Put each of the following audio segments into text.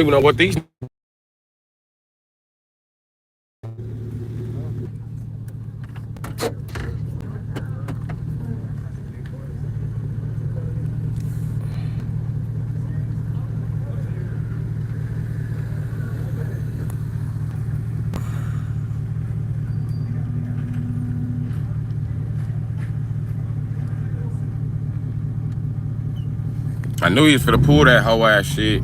even know what these. I knew he was finna pull that whole ass shit.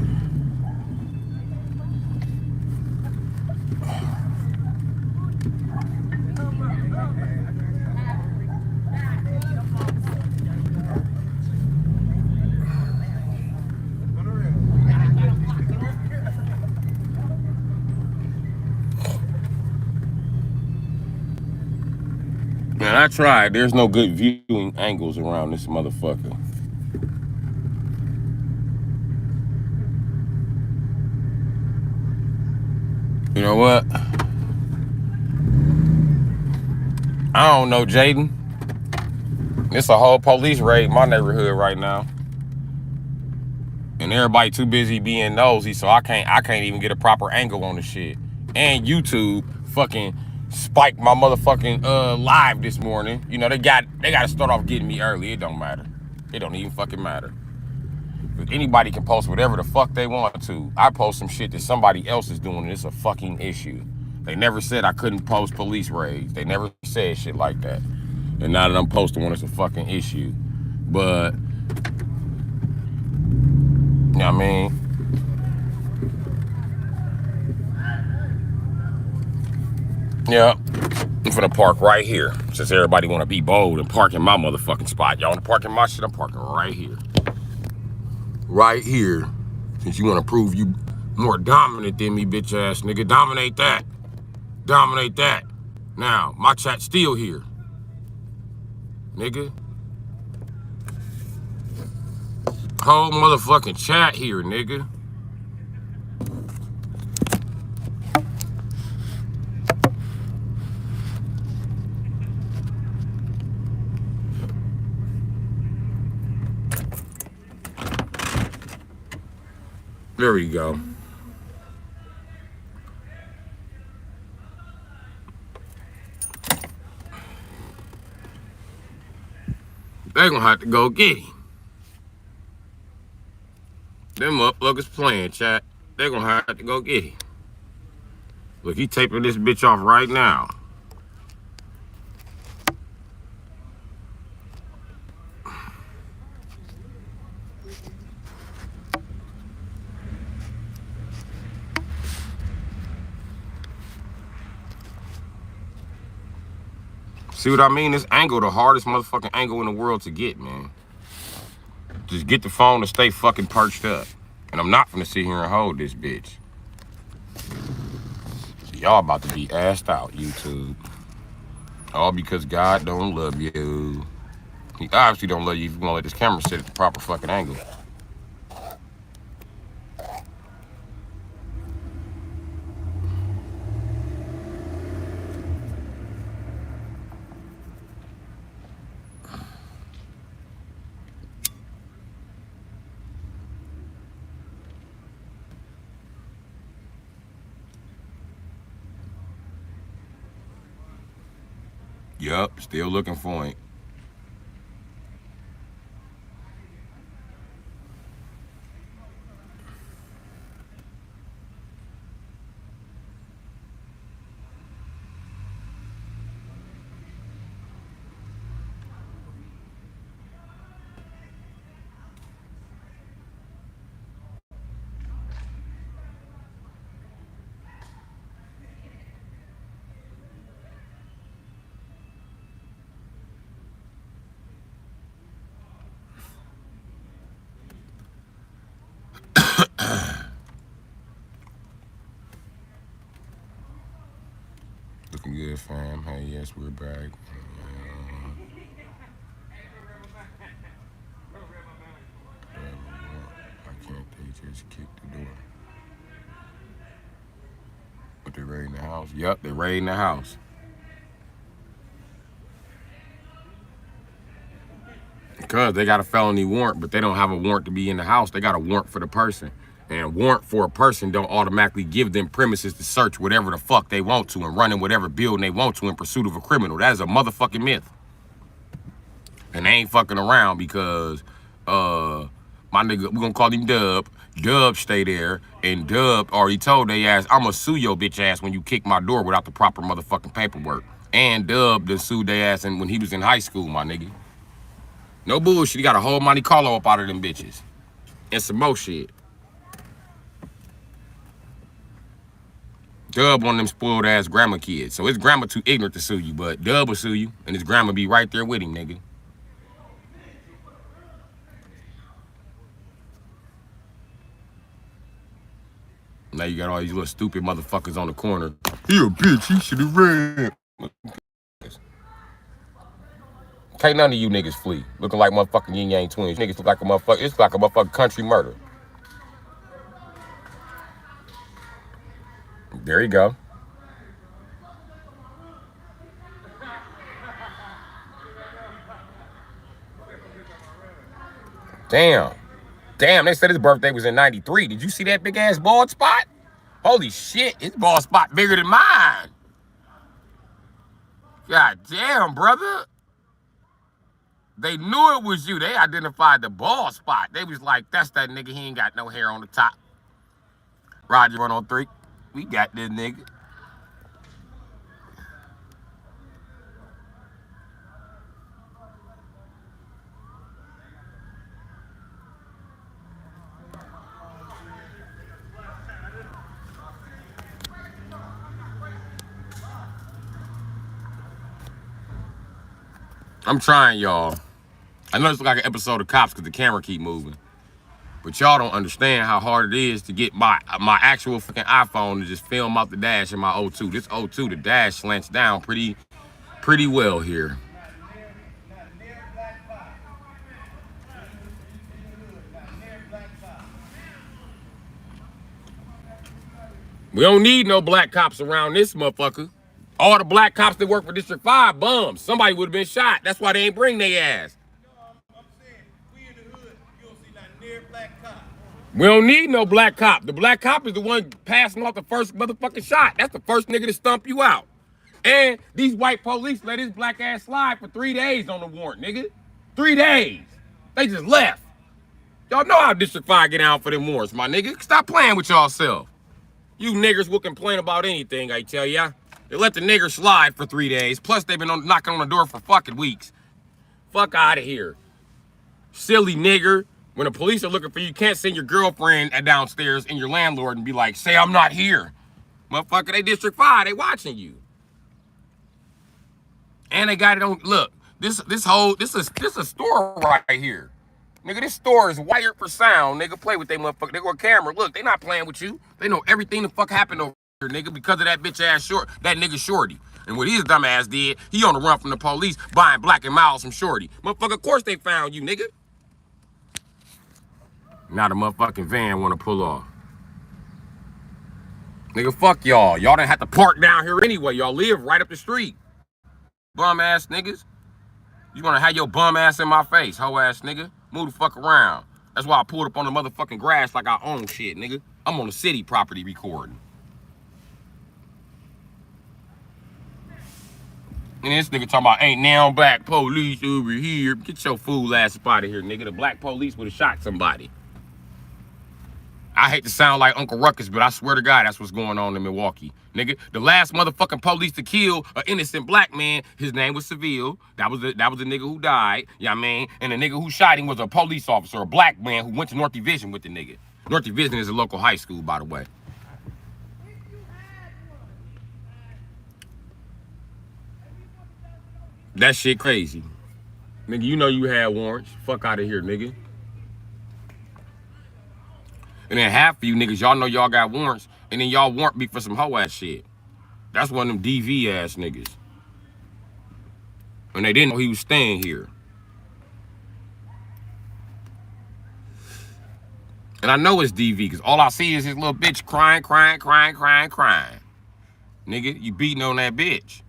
Man, I tried. There's no good viewing angles around this motherfucker. You know what? I don't know, Jaden. It's a whole police raid in my neighborhood right now. And everybody too busy being nosy, so I can't even get a proper angle on the shit. And YouTube fucking spiked my motherfucking live this morning. You know, they gotta start off getting me early. It don't matter. It don't even fucking matter. Anybody can post whatever the fuck they want to. I post some shit that somebody else is doing, and it's a fucking issue. They never said I couldn't post police raids. They never said shit like that. And now that I'm posting one, it's a fucking issue. But, you know what I mean? Yeah. I'm finna park right here. Since everybody wanna be bold and park in my motherfucking spot. Y'all wanna park in my shit? I'm parking right here. Right here. Since you wanna prove you more dominant than me, bitch ass nigga. Dominate that. Dominate that. Now, my chat's still here. Nigga. Whole motherfucking chat here, nigga. There we go. They gonna have to go get him. Them motherfuckers playing, chat. They gonna have to go get him. Look, he taping this bitch off right now. See what I mean? This angle, the hardest motherfucking angle in the world to get, man. Just get the phone to stay fucking perched up. And I'm not gonna sit here and hold this bitch. Y'all about to be assed out, YouTube. All because God don't love you. He obviously don't love you if you gonna let this camera sit at the proper fucking angle. Yup, still looking for him. Looking good, fam. Hey, yes, we're back. Why can't they just kick the door? But they raiding the house. Yup, they raiding the house. Because they got a felony warrant, but they don't have a warrant to be in the house. They got a warrant for the person. And warrant for a person don't automatically give them premises to search whatever the fuck they want to and run in whatever building they want to in pursuit of a criminal. That is a motherfucking myth. And they ain't fucking around because my nigga, we gonna call him Dub. Dub stay there, and Dub already told they ass, I'ma sue your bitch ass when you kick my door without the proper motherfucking paperwork. And Dub done sued their ass when he was in high school, my nigga. No bullshit, he got a whole Monte Carlo up out of them bitches. And some more shit. Dub one of them spoiled ass grandma kids. So his grandma too ignorant to sue you, but Dub will sue you, and his grandma be right there with him, nigga. Now you got all these little stupid motherfuckers on the corner. He a bitch, he should've ran. Can't none of you niggas flee. Looking like motherfucking yin yang twins. Niggas look like a motherfucker, it's like a motherfucking country murder. There you go. Damn. Damn, they said his birthday was in 93. Did you see that big ass bald spot? Holy shit, his bald spot bigger than mine. God damn, brother. They knew it was you. They identified the bald spot. They was like, that's that nigga. He ain't got no hair on the top. Roger 103. We got this nigga. I'm trying, y'all. I know it's like an episode of Cops because the camera keep moving. But y'all don't understand how hard it is to get my actual fucking iPhone to just film out the dash in my O2. This O2, the dash slants down pretty well here. We don't need no black cops around this motherfucker. All the black cops that work for District 5 bums. Somebody would have been shot. That's why they ain't bring their ass. I'm saying, we in the hood, you don't see nothing near black cop. We don't need no black cop. The black cop is the one passing off the first motherfucking shot. That's the first nigga to stump you out. And these white police let his black ass slide for 3 days on the warrant, nigga. 3 days. They just left. Y'all know how District 5 get out for them warrants, my nigga. Stop playing with y'all self. You niggers will complain about anything, I tell ya. They let the niggers slide for 3 days. Plus, they've been knocking on the door for fucking weeks. Fuck out of here. Silly nigger. When the police are looking for you, you can't send your girlfriend downstairs and your landlord and be like, say I'm not here. Motherfucker, they District 5. They watching you. And they got it on, look, this is a store right here. Nigga, this store is wired for sound. Nigga, play with they motherfucker. They got a camera. Look, they not playing with you. They know everything the fuck happened over here, nigga, because of that bitch ass that nigga Shorty. And what his dumb ass did, he on the run from the police buying Black and Miles from Shorty. Motherfucker, of course they found you, nigga. Now the motherfucking van wanna pull off. Nigga, fuck y'all. Y'all didn't have to park down here anyway. Y'all live right up the street. Bum ass niggas. You wanna have your bum ass in my face, hoe ass nigga. Move the fuck around. That's why I pulled up on the motherfucking grass like I own shit, nigga. I'm on the city property recording. And this nigga talking about ain't now black police over here. Get your fool ass up out of here, nigga. The black police would have shot somebody. I hate to sound like Uncle Ruckus, but I swear to God, that's what's going on in Milwaukee. Nigga, the last motherfucking police to kill an innocent black man, his name was Seville. That was the nigga who died, you know what I mean? And the nigga who shot him was a police officer, a black man who went to North Division with the nigga. North Division is a local high school, by the way. That shit crazy. Nigga, you know you had warrants. Fuck out of here, nigga. And then half of you niggas, y'all know y'all got warrants, and then y'all warrant me for some hoe ass shit. That's one of them DV ass niggas. And they didn't know he was staying here. And I know it's DV, because all I see is his little bitch crying. Nigga, you beating on that bitch.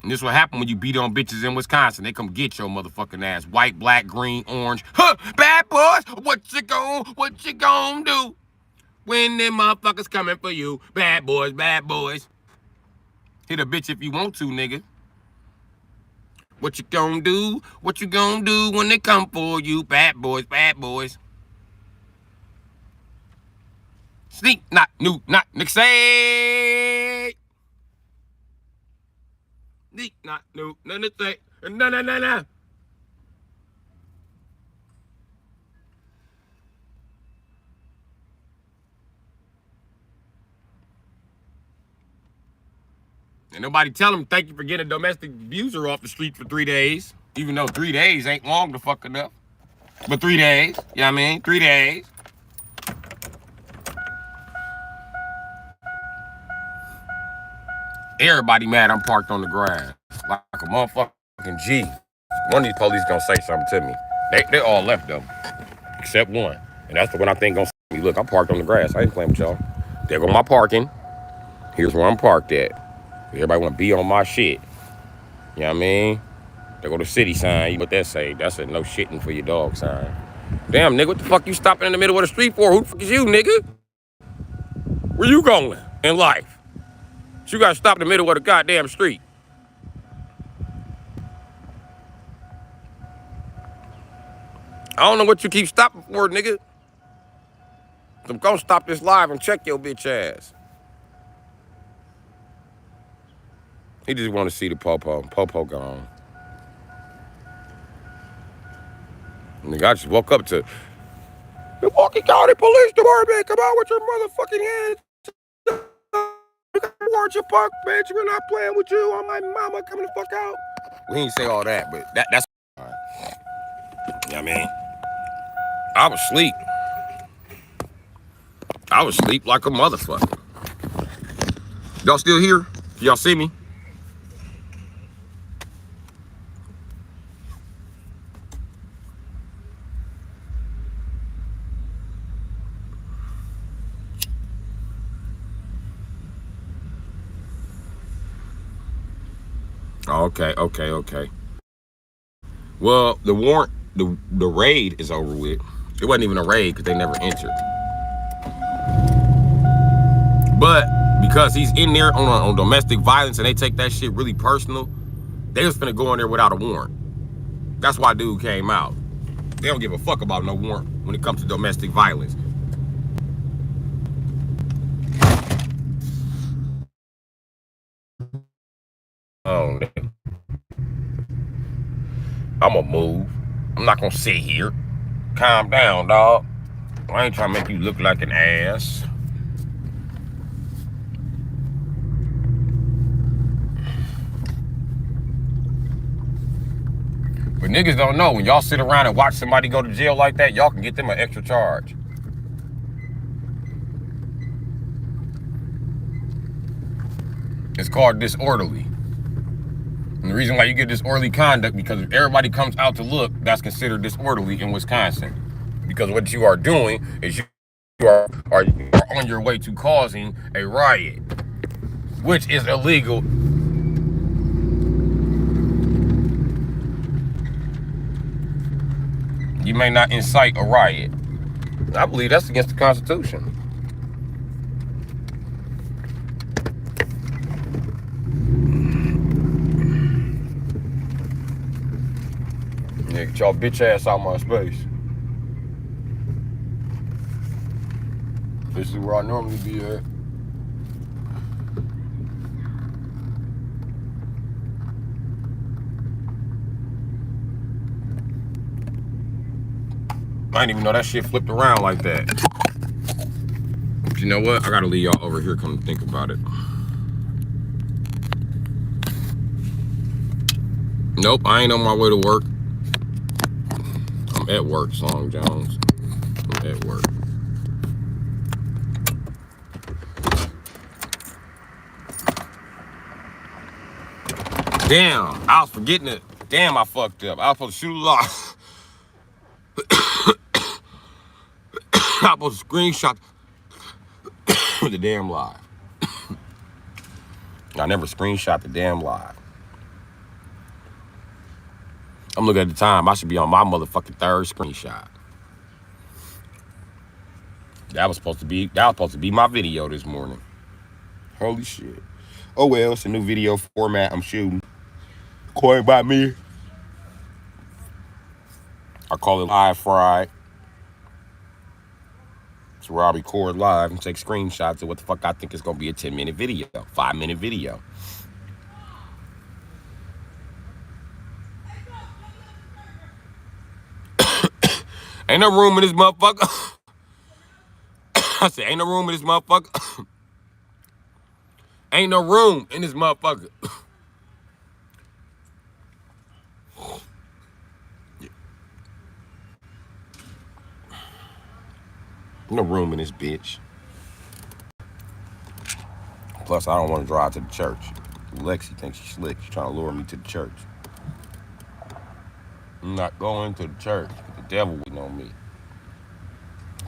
And this what happen when you beat on bitches in Wisconsin. They come get your motherfucking ass. White, black, green, orange. Huh, bad boys, what you gon' do? when them motherfuckers coming for you. Bad boys, bad boys. Hit a bitch if you want to, nigga. What you gonna do? What you gonna do when they come for you? Bad boys, bad boys. Sneak, not new, not Nick say. Sneak, not new, none of say. No. And nobody tell him thank you for getting a domestic abuser off the street for 3 days. Even though 3 days ain't long to fuck enough. But 3 days, you know what I mean? 3 days. Everybody mad I'm parked on the grass. Like a motherfucking G. One of these police gonna say something to me. They all left though. Except one. And that's the one I think gonna say me. Look, I'm parked on the grass. I ain't playing with y'all. There go my parking. Here's where I'm parked at. Everybody wanna be on my shit. You know what I mean? There go the city sign. What that say? That's a no shitting for your dog sign. Damn, nigga, what the fuck you stopping in the middle of the street for? Who the fuck is you, nigga? Where you going in life? You gotta stop in the middle of the goddamn street. I don't know what you keep stopping for, nigga. I'm gonna stop this live and check your bitch ass. He just want to see the popo. Popo gone. Nigga, I just woke up to Milwaukee County Police Department. Come out with your motherfucking hands. Watch your fuck, bitch. We're not playing with you. On my mama coming the fuck out. We ain't say all that, but that's. You know what I mean? I was asleep. I was asleep like a motherfucker. Y'all still here? Y'all see me? Okay. Well, the warrant, the raid is over with. It wasn't even a raid because they never entered. But because he's in there on domestic violence and they take that shit really personal, they was finna go in there without a warrant. That's why dude came out. They don't give a fuck about no warrant when it comes to domestic violence. Oh, I'ma move. I'm not gonna sit here. Calm down, dog. I ain't trying to make you look like an ass. But niggas don't know, when y'all sit around and watch somebody go to jail like that, y'all can get them an extra charge. It's called disorderly. And the reason why you get disorderly conduct, because if everybody comes out to look, that's considered disorderly in Wisconsin. Because what you are doing is you are on your way to causing a riot, which is illegal. You may not incite a riot. I believe that's against the Constitution. Yeah, get y'all bitch ass out my space. This is where I normally be at. I didn't even know that shit flipped around like that. But you know what? I gotta leave y'all over here, come to think about it. Nope, I ain't on my way to work. I'm at work, Song Jones. I'm at work. Damn, I was forgetting it. Damn, I fucked up. I was supposed to shoot a lot. I was supposed to screenshot the damn live. I never screenshot the damn live. I'm looking at the time. I should be on my motherfucking third screenshot. That was supposed to be my video this morning. Holy shit. Oh well, it's a new video format I'm shooting. Coined by me. I call it Live Fried. It's where I record live and take screenshots of what the fuck I think is gonna be a 10-minute video, 5-minute video. Ain't no room in this motherfucker. I said, ain't no room in this motherfucker. Ain't no room in this motherfucker. No room in this bitch. Plus, I don't want to drive to the church. Lexi thinks she's slick. She's trying to lure me to the church. I'm not going to the church. The devil waiting on me.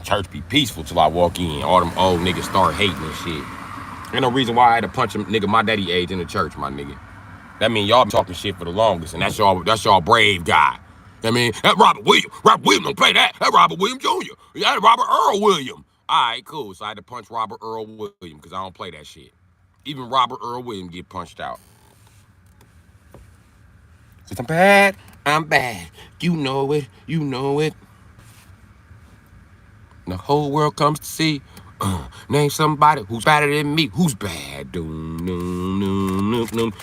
Church be peaceful till I walk in. All them old niggas start hating and shit. Ain't no reason why I had to punch a nigga my daddy age in the church, my nigga. That mean y'all been talking shit for the longest, and that's y'all brave guy. I mean, that Robert Williams don't play that. That Robert Williams Jr. That Robert Earl Williams. All right, cool. So I had to punch Robert Earl Williams because I don't play that shit. Even Robert Earl Williams get punched out. Since I'm bad, I'm bad. You know it. You know it. The whole world comes to see. Name somebody who's better than me. Who's bad? Doom, doom, doom, doom,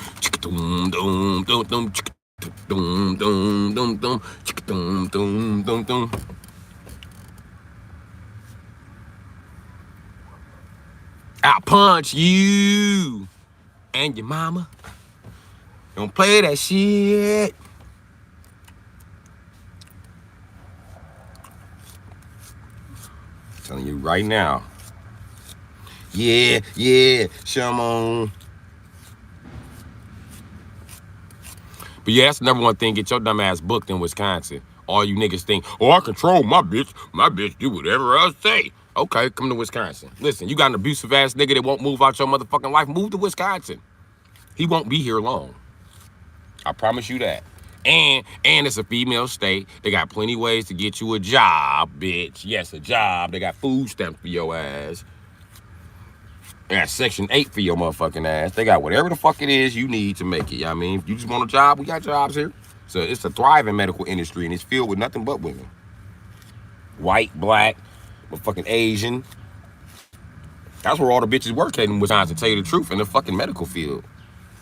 doom, doom, doom, doom, doom, doom, doom, doom, doom, doom, doom, doom, doom. I'll punch you and your mama. Don't play that shit. I'm telling you right now. Yeah, come on. But yeah, that's the number one thing. Get your dumb ass booked in Wisconsin. All you niggas think, oh, I control my bitch. My bitch do whatever I say. Okay, come to Wisconsin. Listen, you got an abusive ass nigga that won't move out your motherfucking life. Move to Wisconsin. He won't be here long. I promise you that. And it's a female state. They got plenty ways to get you a job, bitch. Yes, a job. They got food stamps for your ass. They got Section 8 for your motherfucking ass. They got whatever the fuck it is you need to make it. You know what I mean? If you just want a job, we got jobs here. So it's a thriving medical industry, and it's filled with nothing but women. White, black, motherfucking Asian. That's where all the bitches work at in Wisconsin, to tell you the truth, in the fucking medical field.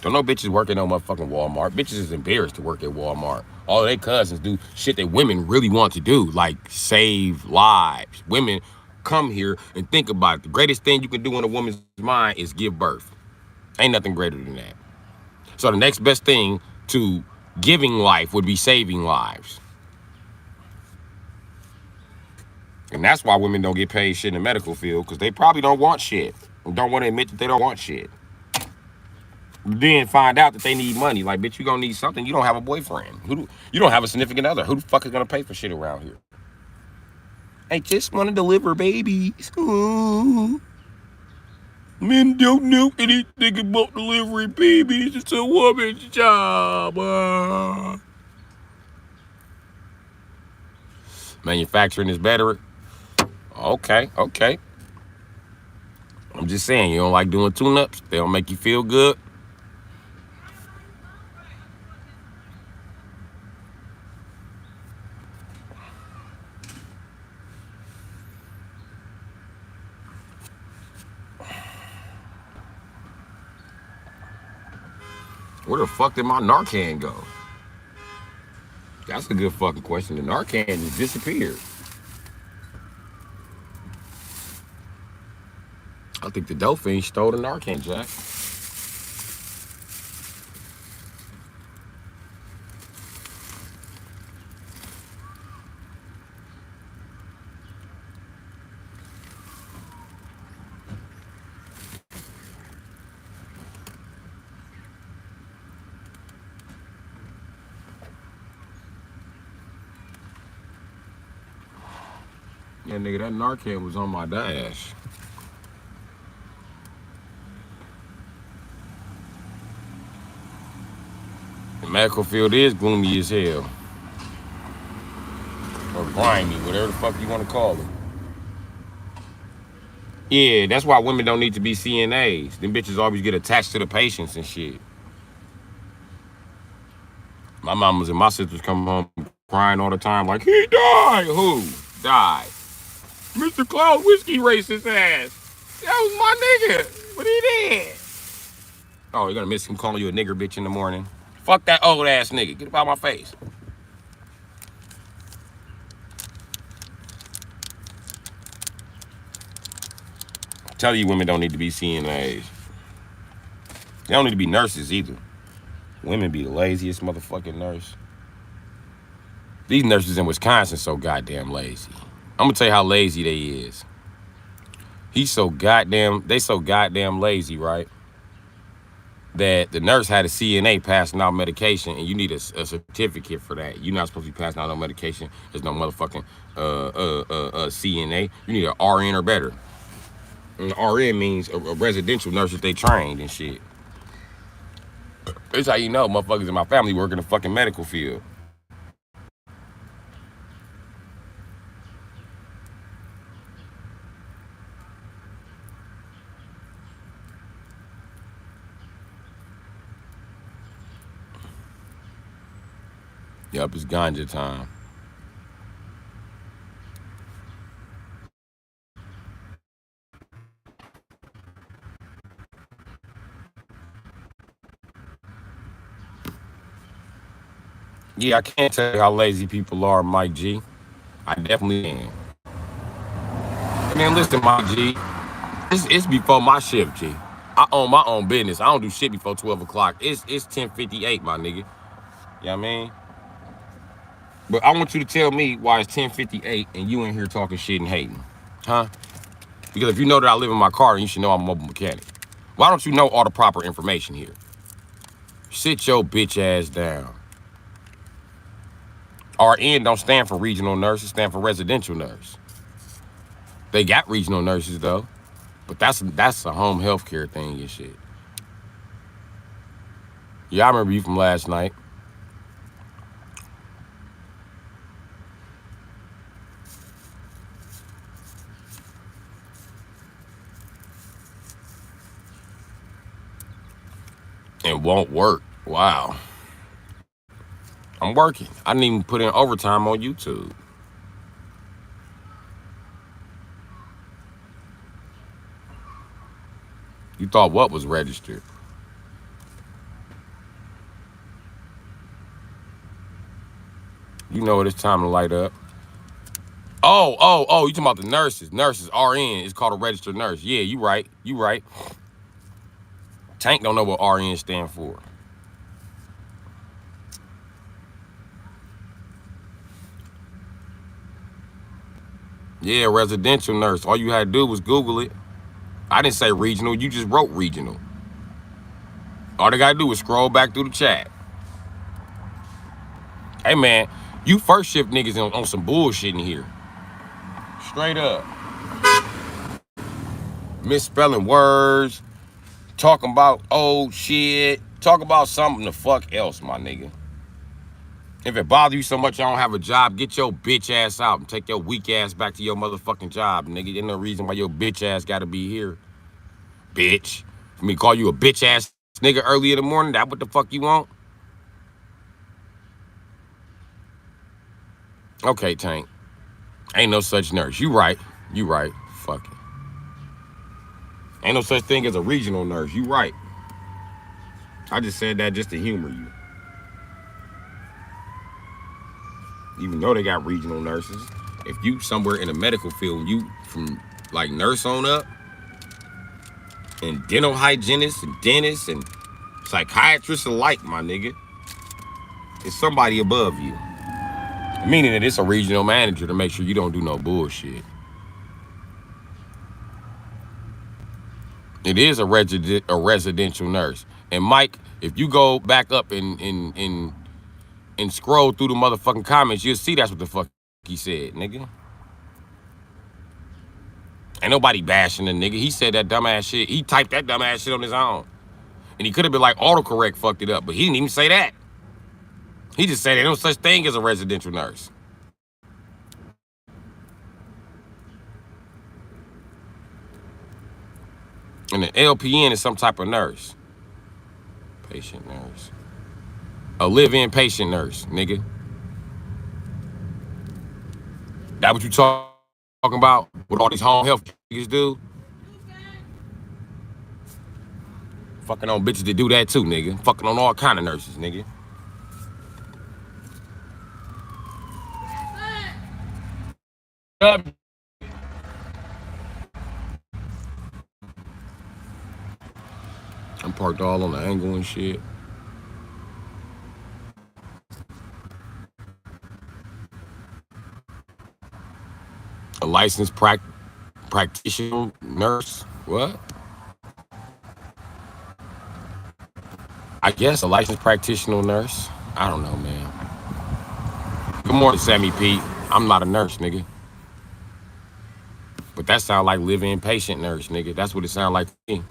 Don't no bitches working on motherfucking Walmart. Bitches is embarrassed to work at Walmart. All their cousins do shit that women really want to do, like save lives. Women come here and think about it. The greatest thing you can do in a woman's mind is give birth. Ain't nothing greater than that. So the next best thing to giving life would be saving lives. And that's why women don't get paid shit in the medical field, because they probably don't want shit. And don't want to admit that they don't want shit. Then find out that they need money. Like, bitch, you gonna need something. You don't have a boyfriend. You don't have a significant other. Who the fuck is gonna pay for shit around here? I just want to deliver babies. Ooh. Men don't know anything about delivering babies. It's a woman's job. Manufacturing is better. Okay. I'm just saying, you don't like doing tune-ups? They don't make you feel good? Where the fuck did my Narcan go? That's a good fucking question. The Narcan just disappeared. I think the Dolphin stole the Narcan, Jack. Yeah, nigga, that Narcan was on my dash. The medical field is gloomy as hell. Or grimy, whatever the fuck you want to call it. Yeah, that's why women don't need to be CNAs. Them bitches always get attached to the patients and shit. My mamas and my sisters come home crying all the time, like, he died. Who died? Mr. Cloud Whiskey raced his ass. That was my nigga. What he did? Oh, you're gonna miss him calling you a nigger bitch in the morning. Fuck that old ass nigga. Get up out my face. Tell you women don't need to be CNAs. They don't need to be nurses either. Women be the laziest motherfucking nurse. These nurses in Wisconsin so goddamn lazy. I'm gonna tell you how lazy they is. They so goddamn lazy, right? That the nurse had a CNA passing out medication, and you need a certificate for that. You're not supposed to be passing out no medication. There's no motherfucking CNA. You need an RN or better. And RN means a residential nurse that they trained and shit. That's how you know motherfuckers in my family work in the fucking medical field. Yup, it's ganja time. Yeah, I can't tell you how lazy people are, Mike G. I definitely can. Man, listen, Mike G. It's before my shift, G. I own my own business. I don't do shit before 12 o'clock. It's 10:58, my nigga. You know what I mean? But I want you to tell me why it's 10:58 and you in here talking shit and hating. Huh? Because if you know that I live in my car, you should know I'm a mobile mechanic. Why don't you know all the proper information here? Sit your bitch ass down. RN don't stand for regional nurse, it stand for residential nurse. They got regional nurses though, but that's a home health care thing and shit. Yeah, I remember you from last night. It won't work. Wow. I'm working. I didn't even put in overtime on YouTube. You thought what was registered? You know it's time to light up. Oh, you talking about the nurses. Nurses, RN, it's called a registered nurse. Yeah, you right. You right. Tank don't know what RN stand for. Yeah, residential nurse. All you had to do was Google it. I didn't say regional. You just wrote regional. All they got to do is scroll back through the chat. Hey, man, you first shift niggas on some bullshit in here. Straight up. Misspelling words. Talking about old shit. Talk about something the fuck else, my nigga. If it bothers you so much I don't have a job, get your bitch ass out and take your weak ass back to your motherfucking job, nigga. There's no reason why your bitch ass gotta be here. Bitch. For me to call you a bitch ass nigga early in the morning, that what the fuck you want? Okay, Tank. Ain't no such nurse. You right. You right. Fuck it. Ain't no such thing as a regional nurse. You right. I just said that just to humor you. Even though they got regional nurses, if you somewhere in the medical field, you from like nurse on up, and dental hygienists and dentists and psychiatrists alike, my nigga, it's somebody above you. Meaning that it's a regional manager to make sure you don't do no bullshit. It is a residential nurse. And Mike, if you go back up and scroll through the motherfucking comments, you'll see that's what the fuck he said, nigga. Ain't nobody bashing the nigga. He said that dumbass shit. He typed that dumbass shit on his own. And he could have been like, autocorrect fucked it up, but he didn't even say that. He just said there's no such thing as a residential nurse. And an LPN is some type of nurse. Patient nurse. A live-in patient nurse, nigga. That what you talking about? What all these home health niggas do? Fucking on bitches that do that too, nigga. Fucking on all kind of nurses, nigga. I'm parked all on the angle and shit. A licensed practitioner nurse. What? I guess a licensed practitioner nurse. I don't know, man. Good morning, Sammy Pete. I'm not a nurse, nigga. But that sound like live-in patient nurse, nigga. That's what it sound like to me.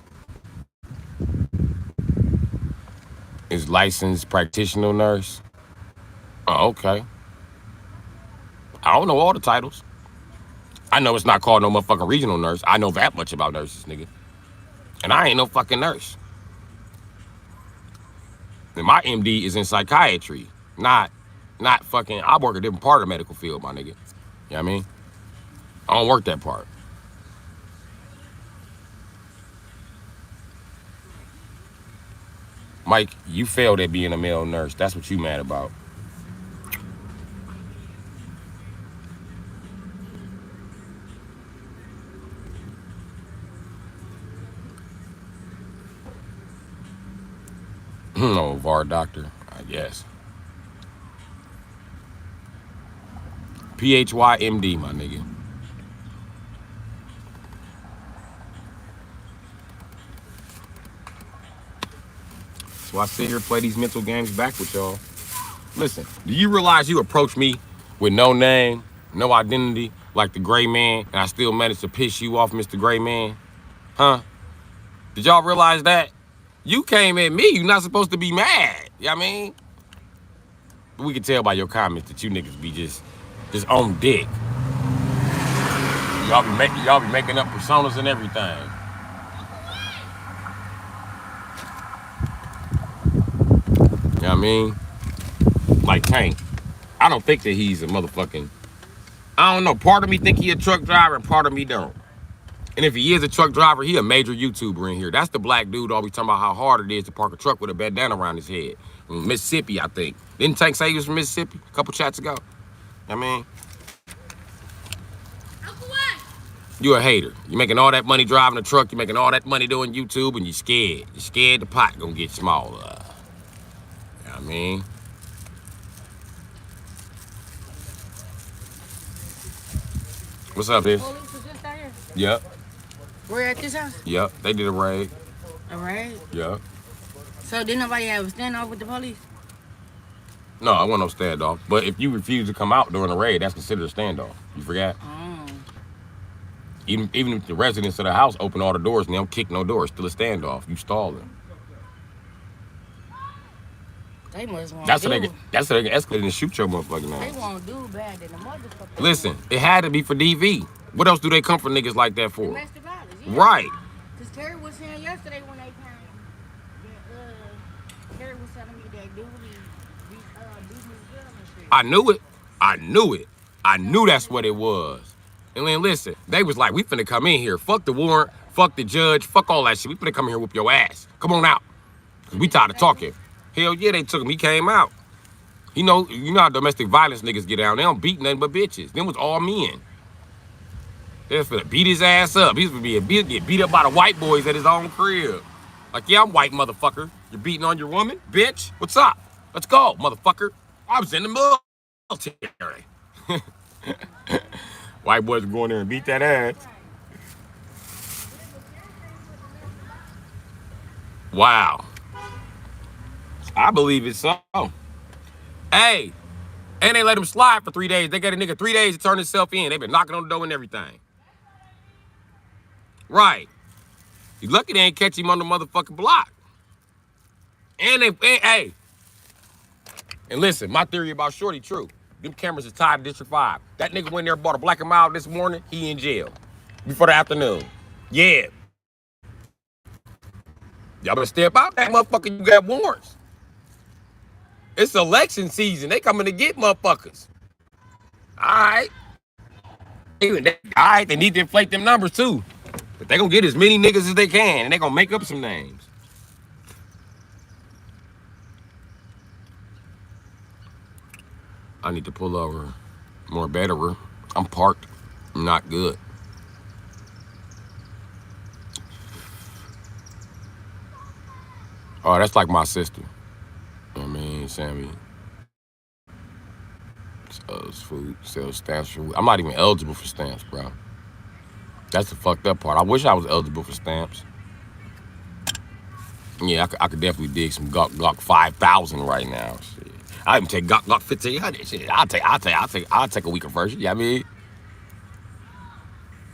Is licensed practitioner nurse. Oh, okay. I don't know all the titles. I know it's not called no motherfucking regional nurse. I know that much about nurses, nigga. And I ain't no fucking nurse. And my MD is in psychiatry. Not fucking, I work a different part of the medical field, my nigga. You know what I mean? I don't work that part. Mike, you failed at being a male nurse. That's what you mad about. No, VAR doctor, I guess. PHYMD, my nigga. So I sit here play these mental games back with y'all. Listen, do you realize you approach me with no name, no identity, like the gray man, and I still managed to piss you off, Mr. Gray Man? Huh? Did y'all realize that? You came at me, you're not supposed to be mad. You know what I mean? We can tell by your comments that you niggas be just on dick. Y'all be making up personas and everything. You know what I mean? Like Tank. I don't think that he's a motherfucking, I don't know. Part of me think he a truck driver and part of me don't. And if he is a truck driver, he a major YouTuber in here. That's the black dude always talking about how hard it is to park a truck with a bandana around his head. From Mississippi, I think. Didn't Tank say he was from Mississippi a couple chats ago? I mean, you a hater. You making all that money driving a truck. You making all that money doing YouTube, and you scared. You scared the pot gonna get smaller. You know what I mean? What's up, bitch? Police was just out here? Yep. We're at this house? Yep. They did a raid. A raid? Yep. So did nobody have a standoff with the police? No, I want no standoff. But if you refuse to come out during a raid, that's considered a standoff. You forgot? Oh. Even if the residents of the house open all the doors and they don't kick no doors, still a standoff. You stalling. They must want That's how they can escalate and shoot your motherfucking ass. They won't do bad than the motherfucker. Listen, it had to be for DV. What else do they come for niggas like that for? Domestic violence, yeah. Right. Because Terry was saying yesterday when they came, that Terry was telling me that dude beat his girl and shit. I knew it. I knew that's what it was. And then listen, they was like, we finna come in here. Fuck the warrant, fuck the judge, fuck all that shit. We finna come in here and whoop your ass. Come on out. Cause we tired of talking. Hell yeah, they took him. He came out. You know how domestic violence niggas get down. They don't beat nothing but bitches. Them was all men. They was finna beat his ass up. He's finna get beat up by the white boys at his own crib. Like, yeah, I'm white, motherfucker. You're beating on your woman? Bitch, what's up? Let's go, motherfucker. I was in the military. White boys were going there and beat that ass. Wow. I believe it's so. Hey, and they let him slide for 3 days. They got a nigga 3 days to turn himself in. They been knocking on the door and everything. Right. You lucky they ain't catch him on the motherfucking block. And hey. And listen, my theory about Shorty true. Them cameras is tied to District 5. That nigga went there, bought a black and mild this morning. He in jail. Before the afternoon. Yeah. Y'all better step out that motherfucker. You got warrants. It's election season. They coming to get motherfuckers. All right. All right, they need to inflate them numbers too. But they gonna get as many niggas as they can, and they gonna make up some names. I need to pull over more betterer. I'm parked. Not good. Oh, that's like my sister. I mean, Sammy sells food, sells stamps for food. I'm not even eligible for stamps, bro. That's the fucked up part. I wish I was eligible for stamps. Yeah, I could definitely dig some Glock 5,000 right now. Shit. I even take Glock 1,500. Shit, I'll take a weaker version. You know what I mean?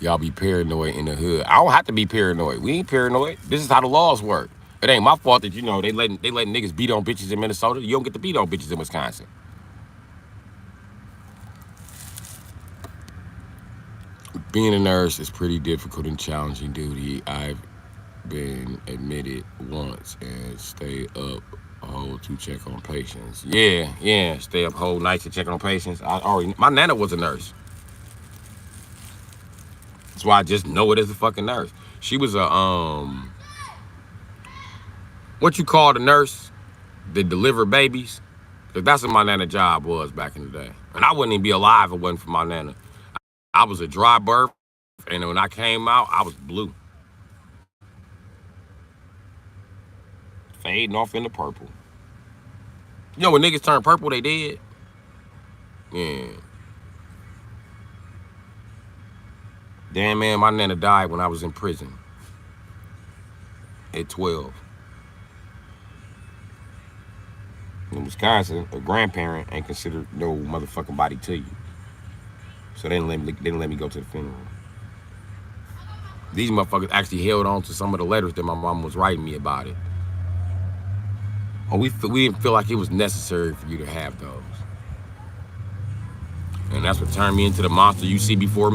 Y'all be paranoid in the hood. I don't have to be paranoid. We ain't paranoid. This is how the laws work. It ain't my fault that, you know, they letting niggas beat on bitches in Minnesota. You don't get to beat on bitches in Wisconsin. Being a nurse is pretty difficult and challenging duty. I've been admitted once and stay up whole to check on patients. Yeah, stay up whole nights to check on patients. My nana was a nurse. That's why I just know it as a fucking nurse. She was a what you call the nurse that deliver babies? Cause that's what my nana job was back in the day. And I wouldn't even be alive if it wasn't for my nana. I was a dry birth, and when I came out, I was blue. Fading off into purple. You know when niggas turn purple, they did? Yeah. Damn, man, my nana died when I was in prison. At 12. In Wisconsin, a grandparent ain't considered no motherfucking body to you. So they didn't let me go to the funeral. These motherfuckers actually held on to some of the letters that my mom was writing me about it. We didn't feel like it was necessary for you to have those. And that's what turned me into the monster you see before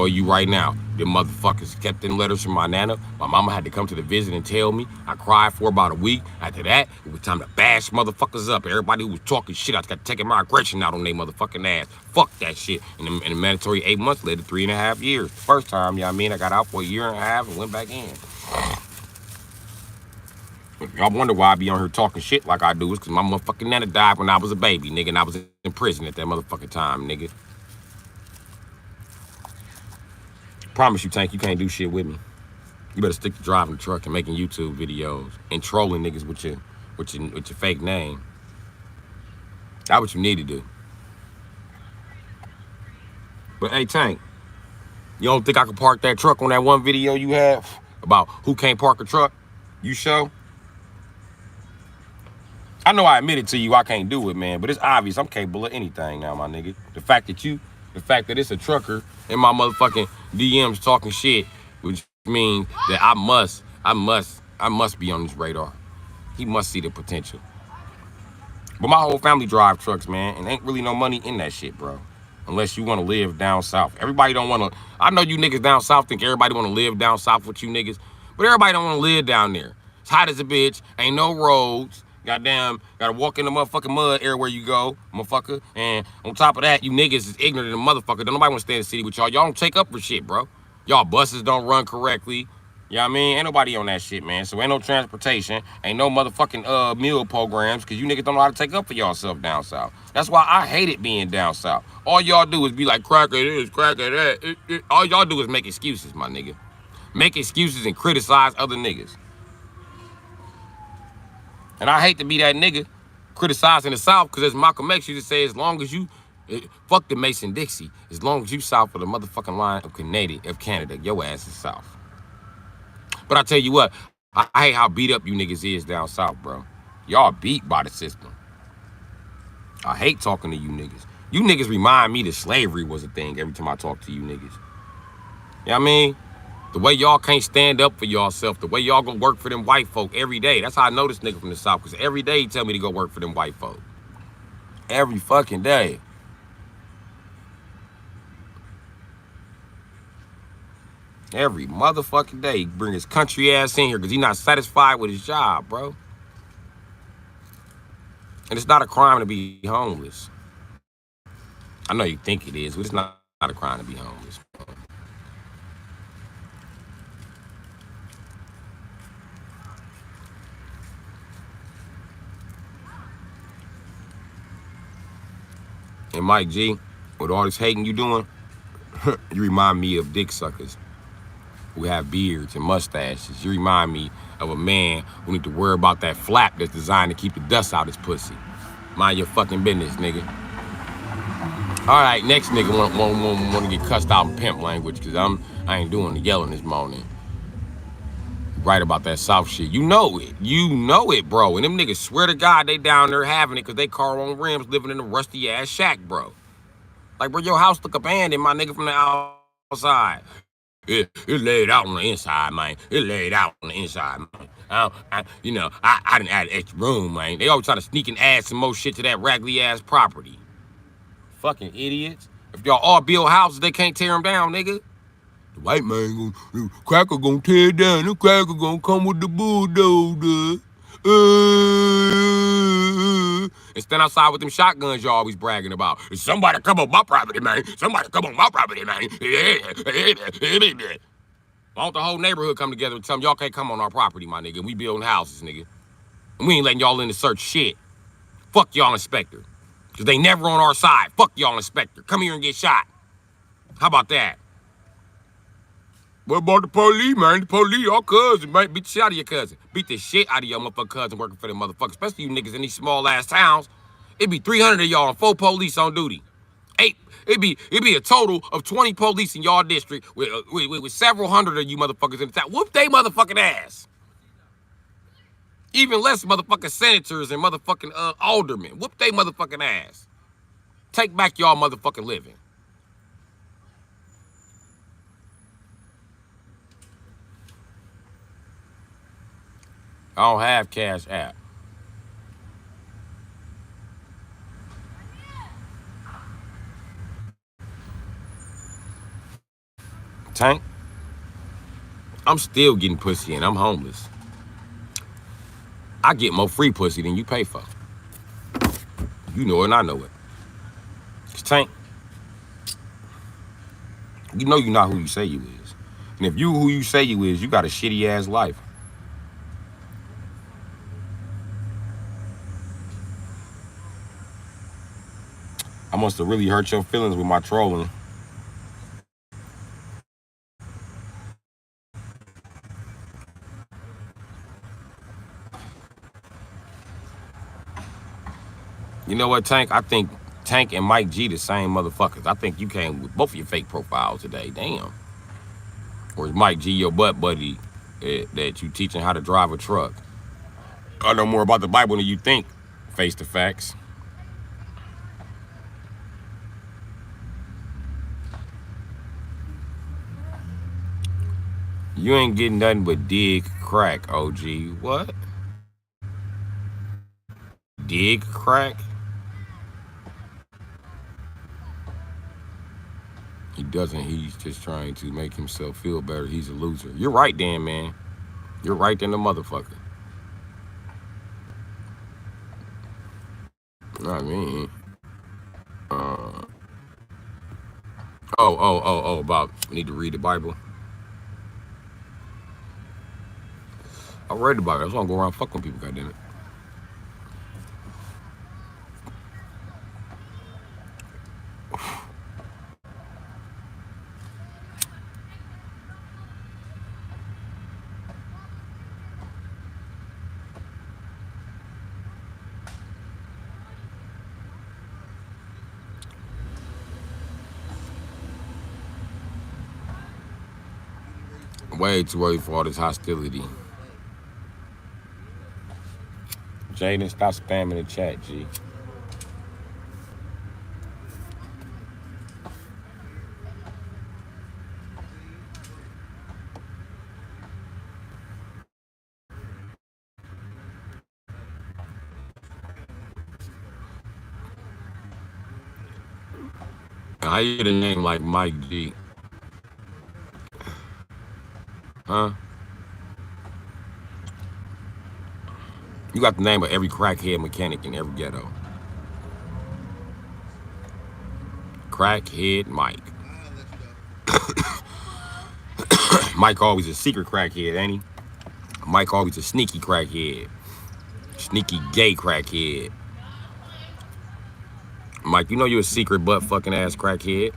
you right now. Them motherfuckers kept them letters from my nana. My mama had to come to the visit and tell me. I cried for about a week. After that, it was time to bash motherfuckers up. Everybody who was talking shit, I got taking my aggression out on their motherfucking ass. Fuck that shit. And the mandatory 8 months led to 3.5 years. The first time, you know what I mean? I got out for a year and a half and went back in. I wonder why I be on here talking shit like I do. It's because my motherfucking nana died when I was a baby, nigga, and I was in prison at that motherfucking time, nigga. Promise you, Tank, you can't do shit with me. You better stick to driving the truck and making YouTube videos and trolling niggas with your fake name. That's what you need to do. But hey, Tank, you don't think I could park that truck on that one video you have about who can't park a truck? You show? I know I admitted to you I can't do it, man, but it's obvious I'm capable of anything now, my nigga. The fact that it's a trucker in my motherfucking DMs talking shit, which means that I must be on this radar. He must see the potential. But my whole family drive trucks, man, and ain't really no money in that shit, bro. Unless you want to live down south. Everybody don't want to. I know you niggas down south think everybody want to live down south with you niggas, but everybody don't want to live down there. It's hot as a bitch. Ain't no roads. Goddamn, gotta walk in the motherfucking mud everywhere you go, motherfucker. And on top of that, you niggas is ignorant of the motherfucker. Don't nobody want to stay in the city with y'all. Y'all don't take up for shit, bro. Y'all buses don't run correctly. You know what I mean? Ain't nobody on that shit, man. So ain't no transportation. Ain't no motherfucking meal programs, because you niggas don't know how to take up for yourself down south. That's why I hated being down south. All y'all do is be like, cracker this, cracker that. All y'all do is make excuses, my nigga. Make excuses and criticize other niggas. And I hate to be that nigga criticizing the South, because as Malcolm X used to say, as long as you, fuck the Mason-Dixie, as long as you south of the motherfucking line of Canada, your ass is south. But I tell you what, I hate how beat up you niggas is down south, bro. Y'all beat by the system. I hate talking to you niggas. You niggas remind me that slavery was a thing every time I talk to you niggas. You know what I mean? The way y'all can't stand up for yourself, the way y'all go work for them white folk every day. That's how I know this nigga from the South, because every day he tell me to go work for them white folk. Every fucking day. Every motherfucking day, he bring his country ass in here because he's not satisfied with his job, bro. And it's not a crime to be homeless. I know you think it is, but it's not a crime to be homeless. And Mike G, with all this hating you doing, you remind me of dick suckers who have beards and mustaches. You remind me of a man who need to worry about that flap that's designed to keep the dust out his pussy. Mind your fucking business, nigga. All right, next nigga want to get cussed out in pimp language because I ain't doing the yelling this morning. Right about that South shit. You know it, bro. And them niggas swear to God they down there having it because they car on rims living in a rusty ass shack, bro. Like, bro, your house look abandoned, my nigga, from the outside. It laid out on the inside, man. It laid out on the inside, man. I didn't add extra room, man. They always try to sneak and add some more shit to that raggedy ass property. Fucking idiots. If y'all all build houses, they can't tear them down, nigga. The white man the cracker gonna tear it down. The cracker gonna come with the bulldozer. And stand outside with them shotguns y'all always bragging about. Somebody come on my property, man. Somebody come on my property, man. Why don't the whole neighborhood come together and tell them y'all can't come on our property, my nigga? We building houses, nigga. And we ain't letting y'all in to search shit. Fuck y'all, inspector. Because they never on our side. Fuck y'all, inspector. Come here and get shot. How about that? What about the police, man? The police, your cousin, man. Beat the shit out of your cousin. Beat the shit out of your motherfucking cousin working for them motherfuckers. Especially you niggas in these small ass towns. It'd be 300 of y'all and 4 police on duty. 8. It'd be a total of 20 police in y'all district with several hundred of you motherfuckers in the town. Whoop they motherfucking ass. Even less motherfucking senators and motherfucking aldermen. Whoop they motherfucking ass. Take back y'all motherfucking living. I don't have Cash App. Tank, I'm still getting pussy and I'm homeless. I get more free pussy than you pay for. You know it and I know it. Tank, you know you're not who you say you is. And if you who you say you is, you got a shitty ass life. I must have really hurt your feelings with my trolling. You know what, Tank? I think Tank and Mike G the same motherfuckers. I think you came with both of your fake profiles today. Damn. Or is Mike G your butt buddy that you teaching how to drive a truck? I know more about the Bible than you think. Face the facts. You ain't getting nothing but dig crack, OG. What? Dig crack? He doesn't. He's just trying to make himself feel better. He's a loser. You're right, Dan, man. You're right than the motherfucker. I mean, about need to read the Bible. I read the Bible. That's why I'm going around fucking people, goddammit. Way too early for all this hostility. Jaden, stop spamming the chat, G. I hear the name like Mike G. Huh? You got the name of every crackhead mechanic in every ghetto. Crackhead Mike. Mike always a secret crackhead, ain't he? Mike always a sneaky crackhead. Sneaky gay crackhead. Mike, you know you're a secret butt fucking ass crackhead.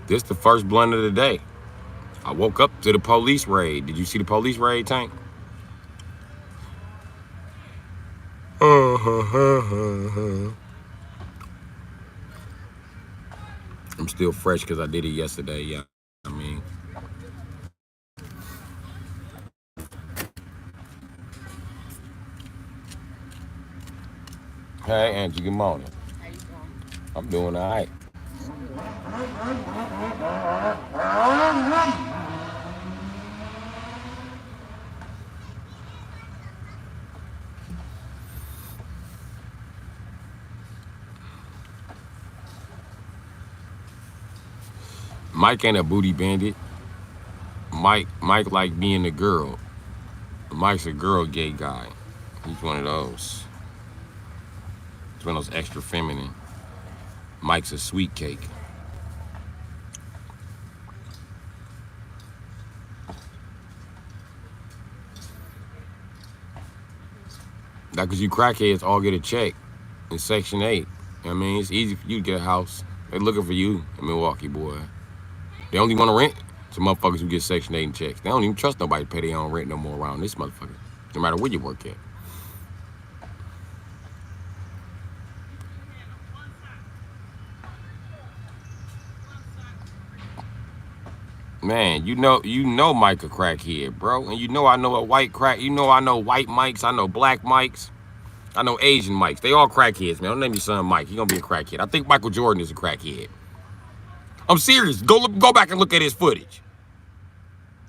This the first blunt of the day. I woke up to the police raid. Did you see the police raid, Tank? I'm still fresh because I did it yesterday. Yeah, I mean. Hey, Angie, good morning. How you doing? I'm doing all right. Mike ain't a booty bandit. Mike like being a girl. Mike's a girl gay guy. He's one of those. He's one of those extra feminine. Mike's a sweet cake. That because you crackheads all get a check in Section 8. I mean, it's easy for you to get a house. They're looking for you in Milwaukee, boy. They only want to rent to motherfuckers who get Section 8 checks. They don't even trust nobody to pay their own rent no more around this motherfucker, no matter where you work at. Man, you know Mike a crackhead, bro. And you know I know a white crack. You know I know white Mikes. I know black Mikes. I know Asian Mikes. They all crackheads, man. Don't name your son Mike. He gonna be a crackhead. I think Michael Jordan is a crackhead. I'm serious. Go back and look at his footage.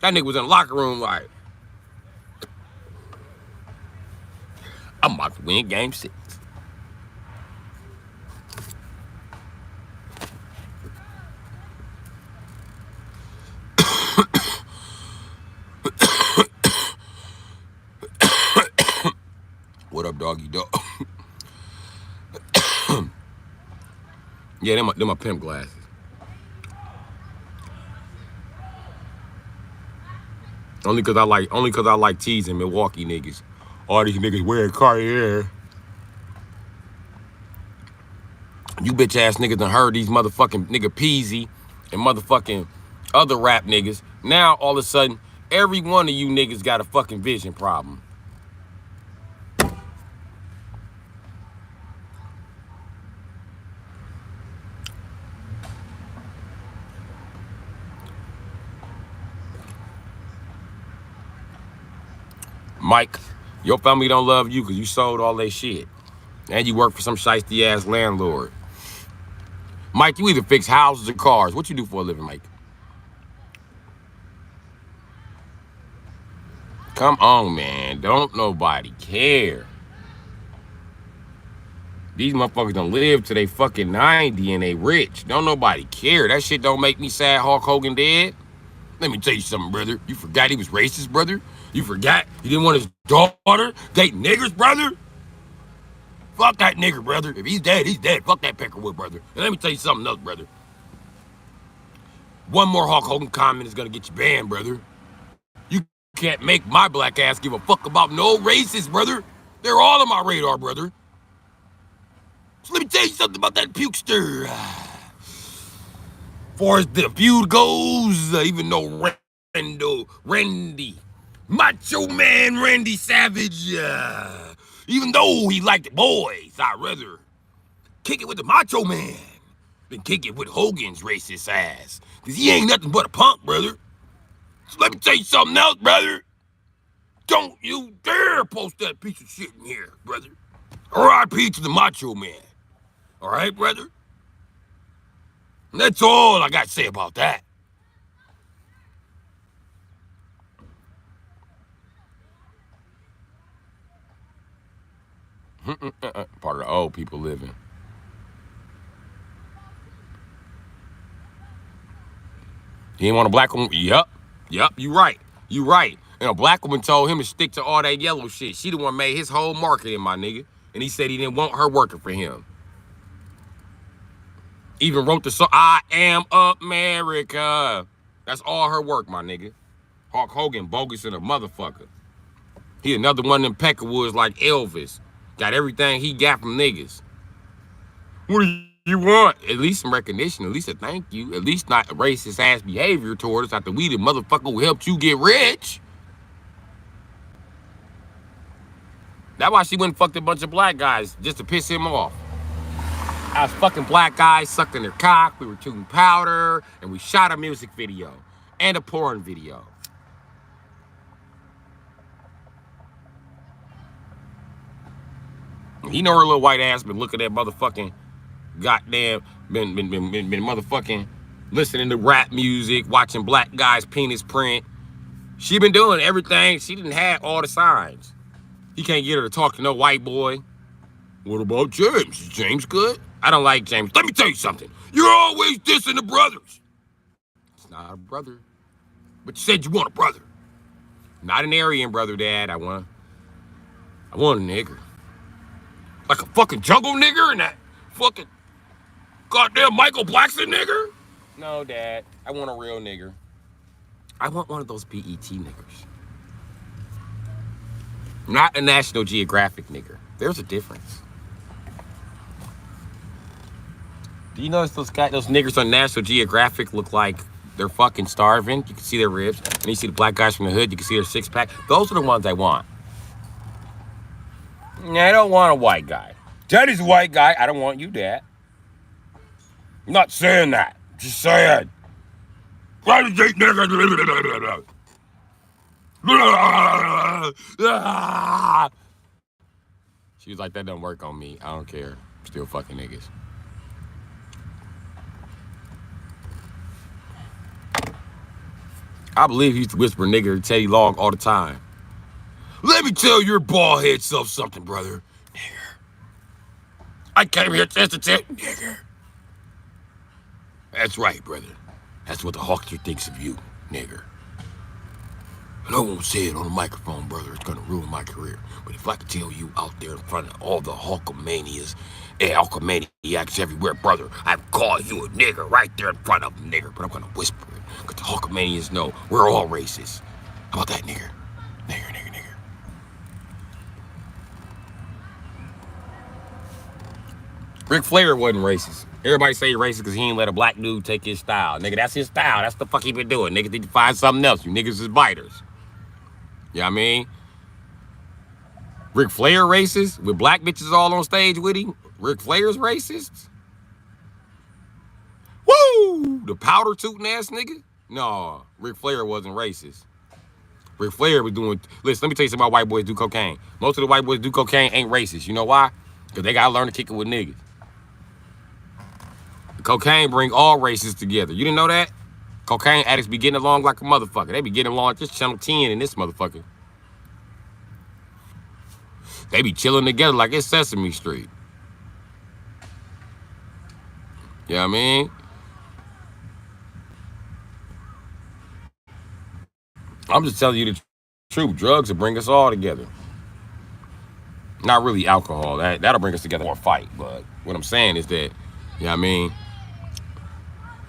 That nigga was in the locker room like, I'm about to win game 6. What up, doggy dog? Yeah, them my pimp glasses. Only cause I like teasing Milwaukee niggas. All these niggas wearing Cartier. You bitch ass niggas done heard these motherfucking nigga Peasy and motherfucking other rap niggas. Now all of a sudden, every one of you niggas got a fucking vision problem. Mike, your family don't love you because you sold all their shit. And you work for some shiesty ass landlord. Mike, you either fix houses or cars. What you do for a living, Mike? Come on, man. Don't nobody care. These motherfuckers don't live till they fucking 90 and they rich. Don't nobody care. That shit don't make me sad Hulk Hogan dead. Let me tell you something, brother. You forgot he was racist, brother? You forgot he didn't want his daughter date niggers, brother? Fuck that nigger, brother. If he's dead, he's dead. Fuck that Peckerwood, brother. And let me tell you something else, brother. One more Hulk Hogan comment is gonna get you banned, brother. You can't make my black ass give a fuck about no racists, brother. They're all on my radar, brother. So let me tell you something about that pukester. Far as the feud goes, even though Randy, Macho Man Randy Savage, even though he liked the boys, I'd rather kick it with the Macho Man than kick it with Hogan's racist ass. Because he ain't nothing but a punk, brother. So let me tell you something else, brother. Don't you dare post that piece of shit in here, brother. R.I.P. to the Macho Man. All right, brother? And that's all I got to say about that. Part of the old people living. He didn't want a black woman. Yup, you right. You right. And a black woman told him to stick to all that yellow shit. She the one made his whole marketing, my nigga. And he said he didn't want her working for him. Even wrote the song, I Am America. That's all her work, my nigga. Hulk Hogan, bogus in a motherfucker. He another one of them Peckerwoods like Elvis. Got everything he got from niggas. What do you want? At least some recognition, at least a thank you. At least not racist ass behavior toward us after we the motherfucker who helped you get rich. That's why she went and fucked a bunch of black guys just to piss him off. I was fucking black guys sucking their cock, we were chewing powder, and we shot a music video and a porn video. You know her little white ass been looking at motherfucking goddamn, been motherfucking listening to rap music, watching black guys penis print. She been doing everything. She didn't have all the signs. He can't get her to talk to no white boy. What about James? Is James good? I don't like James. Let me tell you something. You're always dissing the brothers. It's not a brother. But you said you want a brother. Not an Aryan brother, Dad. I want a nigger. Like a fucking jungle nigger and that fucking goddamn Michael Blackson nigger? No, Dad. I want a real nigger. I want one of those BET niggers. Not a National Geographic nigger. There's a difference. Do you notice those niggers on National Geographic look like they're fucking starving? You can see their ribs. And you see the black guys from the hood, you can see their six-pack. Those are the ones I want. I don't want a white guy. Daddy's a white guy. I don't want you, Dad. I'm not saying that. Just saying. She was like, that doesn't work on me. I don't care. Still fucking niggas. I believe he used to whisper nigger to Teddy Long all the time. Let me tell your bald head self something, brother. Nigger. I came here just to tell you, nigger. That's right, brother. That's what the Hawker thinks of you, nigger. And I won't say it on the microphone, brother. It's gonna ruin my career. But if I could tell you out there in front of all the Hulkamanias and Hulkamaniacs everywhere, brother, I'd call you a nigger right there in front of them, nigger. But I'm gonna whisper it, because the Hulkamanias know we're all racist. How about that, nigger? Nigger, nigger, nigger. Ric Flair wasn't racist. Everybody say he's racist because he ain't let a black dude take his style. Nigga, that's his style. That's the fuck he been doing. Niggas need to find something else. You niggas is biters. You know what I mean? Ric Flair racist? With black bitches all on stage with him? Ric Flair's racist? Woo! The powder tooting ass nigga? No, Ric Flair wasn't racist. Ric Flair was doing... Listen, let me tell you something about white boys do cocaine. Most of the white boys do cocaine ain't racist. You know why? Because they gotta learn to kick it with niggas. Cocaine bring all races together. You didn't know that? Cocaine addicts be getting along like a motherfucker. They be getting along like this Channel 10 and this motherfucker. They be chilling together like it's Sesame Street. You know what I mean? I'm just telling you the truth. Drugs will bring us all together. Not really alcohol. That'll bring us together or fight. But what I'm saying is that, you know what I mean?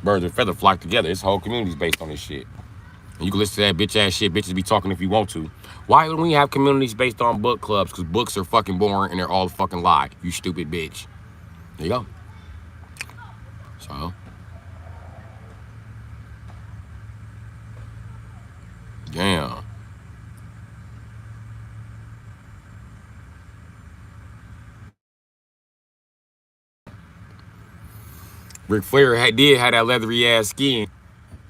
Birds and feathers flock together. This whole community's based on this shit. And you can listen to that bitch ass shit. Bitches be talking if you want to. Why don't we have communities based on book clubs? Because books are fucking boring and they're all a fucking lie. You stupid bitch. There you go. So. Damn. Ric Flair did have that leathery ass skin.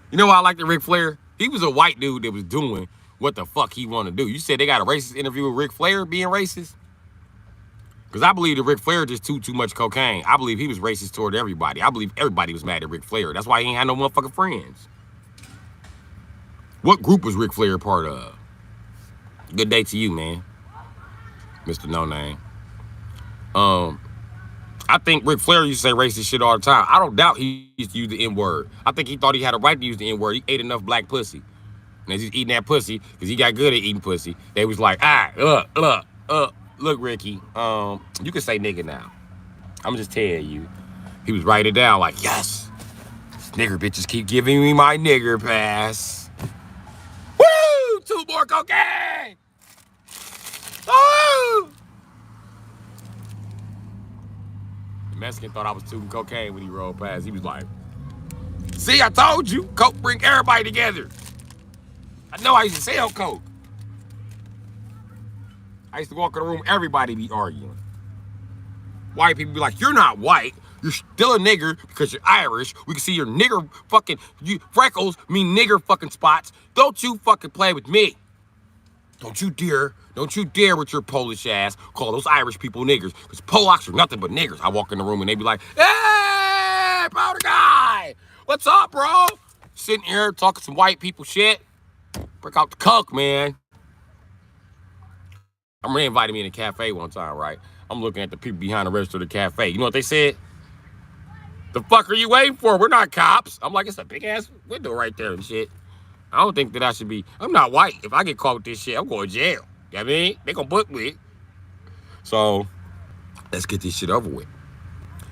You know why I like the Ric Flair? He was a white dude that was doing what the fuck he wanted to do. You said they got a racist interview with Ric Flair being racist? Because I believe that Ric Flair just too much cocaine. I believe he was racist toward everybody. I believe everybody was mad at Ric Flair. That's why he ain't had no motherfucking friends. What group was Ric Flair part of? Good day to you, man. Mr. No Name. I think Ric Flair used to say racist shit all the time. I don't doubt he used to use the N-word. I think he thought he had a right to use the N-word. He ate enough black pussy. And as he's eating that pussy, because he got good at eating pussy, they was like, look, Ricky, you can say nigga now. I'm just telling you. He was writing it down like, yes, nigger bitches keep giving me my nigger pass. Woo! 2 more cocaine! Oh! The Mexican thought I was tooting cocaine when he rolled past. He was like, see, I told you, coke bring everybody together. I know I used to sell coke. I used to walk in the room, everybody be arguing. White people be like, you're not white. You're still a nigger because you're Irish. We can see your nigger fucking freckles mean nigger fucking spots. Don't you fucking play with me. Don't you dare with your Polish ass call those Irish people niggers. Because Polacks are nothing but niggers. I walk in the room and they be like, hey, powder guy. What's up, bro? Sitting here talking some white people shit. Break out the coke, man. I'm re-inviting me in a cafe one time, right? I'm looking at the people behind the register of the cafe. You know what they said? The fuck are you waiting for? We're not cops. I'm like, it's a big ass window right there and shit. I don't think that I should be. I'm not white. If I get caught with this shit, I'm going to jail. You know what I mean? They gonna book me. So let's get this shit over with.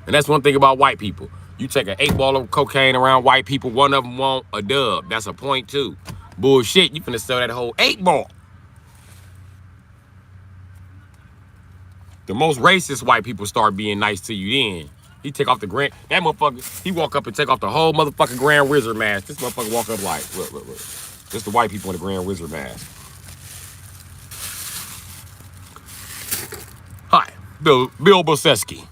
And that's one thing about white people. You take an 8 ball of cocaine around white people, one of them want a dub. That's a point too. Bullshit, you finna sell that whole 8 ball. The most racist white people start being nice to you then. He take off the that motherfucker, he walk up and take off the whole motherfucking Grand Wizard mask. This motherfucker walk up like, look. This the white people in the Grand Wizard mask. Hi, Bill Boseski.